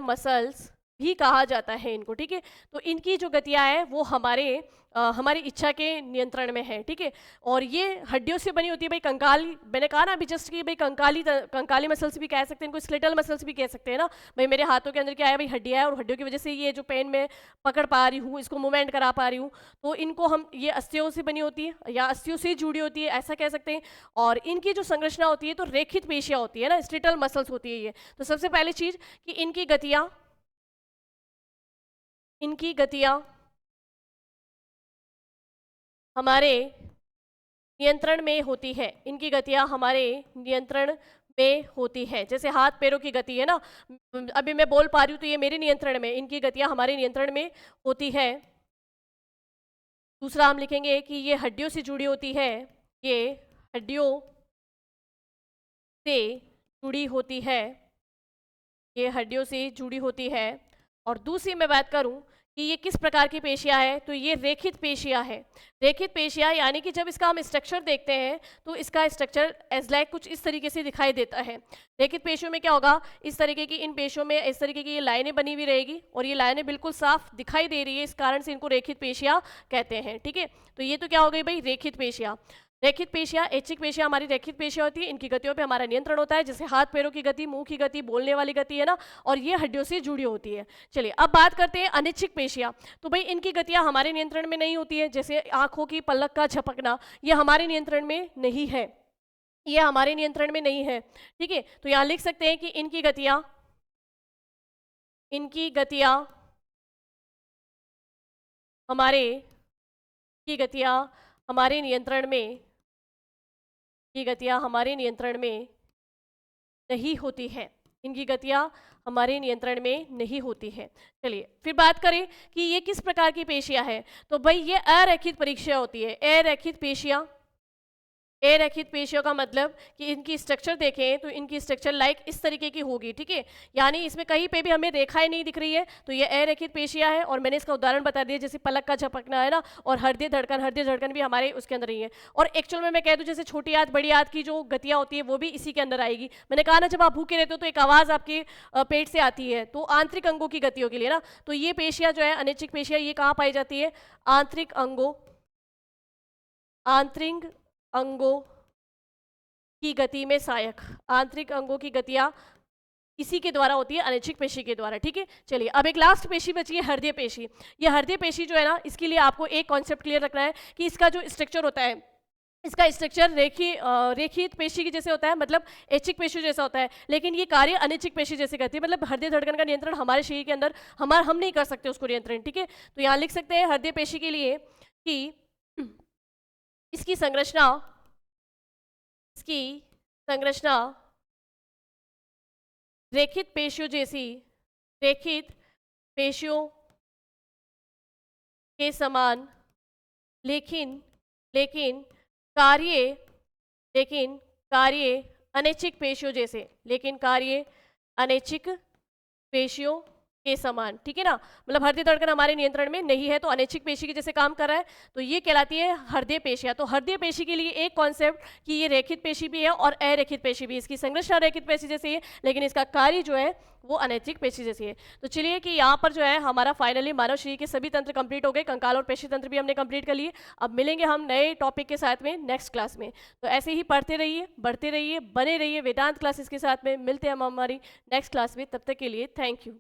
मसल्स भी कहा जाता है इनको, ठीक है। तो इनकी जो गतियाँ हैं वो हमारी इच्छा के नियंत्रण में है, ठीक है। और ये हड्डियों से बनी होती है भाई, कंकाली, मैंने कहा ना अभी जस्ट कि भाई कंकाली मसल्स भी कह सकते हैं इनको, स्केलेटल मसल्स भी कह सकते हैं ना। भाई मेरे हाथों के अंदर क्या है भाई, हड्डियाँ है, और हड्डियों की वजह से ये जो पेन में पकड़ पा रही हूँ, इसको मूवमेंट करा पा रही हूँ, तो इनको हम, ये अस्थियों से बनी होती है या अस्थियों से जुड़ी होती है ऐसा कह सकते हैं। और इनकी जो संरचना होती है तो रेखित पेशियाँ होती है ना, स्केलेटल मसल्स होती है ये। तो सबसे पहली चीज कि इनकी गतियाँ हमारे नियंत्रण में होती है, इनकी गतियाँ हमारे नियंत्रण में होती है। जैसे हाथ पैरों की गति है ना, अभी मैं बोल पा रही हूँ तो ये मेरे नियंत्रण में, इनकी गतियाँ हमारे नियंत्रण में होती है। दूसरा हम लिखेंगे कि ये हड्डियों से जुड़ी होती है, ये हड्डियों से जुड़ी होती है, ये हड्डियों से जुड़ी होती है। और दूसरी मैं बात करूं कि ये किस प्रकार की पेशियाँ है, तो ये रेखित पेशियाँ है। रेखित पेशियाँ यानी कि जब इसका हम स्ट्रक्चर देखते हैं तो इसका स्ट्रक्चर एज लाइक कुछ इस तरीके से दिखाई देता है। रेखित पेशियों में क्या होगा, इस तरीके की, इन पेशियों में इस तरीके की ये लाइनें बनी हुई रहेगी और ये लाइनें बिल्कुल साफ दिखाई दे रही है, इस कारण से इनको रेखित पेशियाँ कहते हैं, ठीक है। तो ये तो क्या हो गई भाई, रेखित पेशियाँ। रेखित पेशियाँ, ऐच्छिक पेशियाँ हमारी रेखित पेशियाँ होती है, इनकी गतियों पे हमारा नियंत्रण होता है, जैसे हाथ पैरों की गति, मुंह की गति, बोलने वाली गति है ना, और ये हड्डियों से जुड़ी होती है। चलिए अब बात करते हैं अनैच्छिक पेशियाँ। तो भाई इनकी गतियाँ हमारे नियंत्रण में नहीं होती है, जैसे आंखों की पलक का झपकना, ये हमारे नियंत्रण में नहीं है, ये हमारे नियंत्रण में नहीं है, ठीक है। तो यहाँ लिख सकते हैं कि इनकी गतियाँ हमारे नियंत्रण में, की गतियाँ हमारे नियंत्रण में नहीं होती है, इनकी गतियाँ हमारे नियंत्रण में नहीं होती है। चलिए फिर बात करें कि ये किस प्रकार की पेशियाँ है, तो भाई ये अरेखित पेशियाँ होती है, अरेखित पेशियाँ, अरेखित पेशियों का मतलब कि इनकी स्ट्रक्चर देखें तो इनकी स्ट्रक्चर लाइक इस तरीके की होगी, ठीक है। यानी इसमें कहीं पे भी हमें रेखाएं नहीं दिख रही है, तो ये अरेखित पेशियां है। और मैंने इसका उदाहरण बता दिया, जैसे पलक का झपकना है ना, और हृदय धड़कन भी हमारे उसके अंदर ही है। और एक्चुअल में मैं कह दूं, जैसे छोटी आंत बड़ी आंत की जो गतियां होती है वो भी इसी के अंदर आएगी। मैंने कहा ना, जब आप भूखे रहते हो तो एक आवाज़ आपके पेट से आती है, तो आंतरिक अंगों की गतियों के लिए ना, तो ये पेशियां जो है अनैच्छिक पेशियां, ये कहाँ पाई जाती है? आंतरिक अंगों की गति में सहायक। आंतरिक अंगों की गतियां इसी के द्वारा होती है, अनैच्छिक पेशी के द्वारा, ठीक है। चलिए, अब एक लास्ट पेशी बची है, हृदय पेशी। ये हृदय पेशी जो है ना, इसके लिए आपको एक कॉन्सेप्ट क्लियर रखना है कि इसका जो स्ट्रक्चर होता है, इसका स्ट्रक्चर रेखित पेशी के जैसे होता है, मतलब ऐच्छिक पेशी जैसा होता है, लेकिन ये कार्य अनैच्छिक पेशी जैसे करती है। मतलब हृदय धड़कन का नियंत्रण हमारे शरीर के अंदर हम नहीं कर सकते उसको नियंत्रण, ठीक है। तो यहाँ लिख सकते हैं हृदय पेशी के लिए कि इसकी संरचना रेखित पेशियों के समान, लेकिन कार्य अनैच्छिक पेशियों जैसे, लेकिन कार्य अनैच्छिक पेशियों के समान, ठीक है ना। मतलब हृदय धड़कन हमारे नियंत्रण में नहीं है, तो अनैच्छिक पेशी के जैसे काम कर रहा है, तो ये कहलाती है हृदय पेशियां। तो हृदय पेशी के लिए एक कॉन्सेप्ट कि ये रेखित पेशी भी है और अरेखित पेशी भी। इसकी संरचना रेखित पेशी जैसी है, लेकिन इसका कार्य जो है वो अनैच्छिक पेशी जैसी है। तो चलिए कि यहाँ पर जो है हमारा फाइनली मानव शरीर के सभी तंत्र कंप्लीट हो गए, कंकाल और पेशी तंत्र भी हमने कंप्लीट कर लिए। अब मिलेंगे हम नए टॉपिक के साथ में नेक्स्ट क्लास में। तो ऐसे ही पढ़ते रहिए, बढ़ते रहिए, बने रहिए वेदांत क्लासेस के साथ में। मिलते हैं हम हमारी नेक्स्ट क्लास में, तब तक के लिए थैंक यू।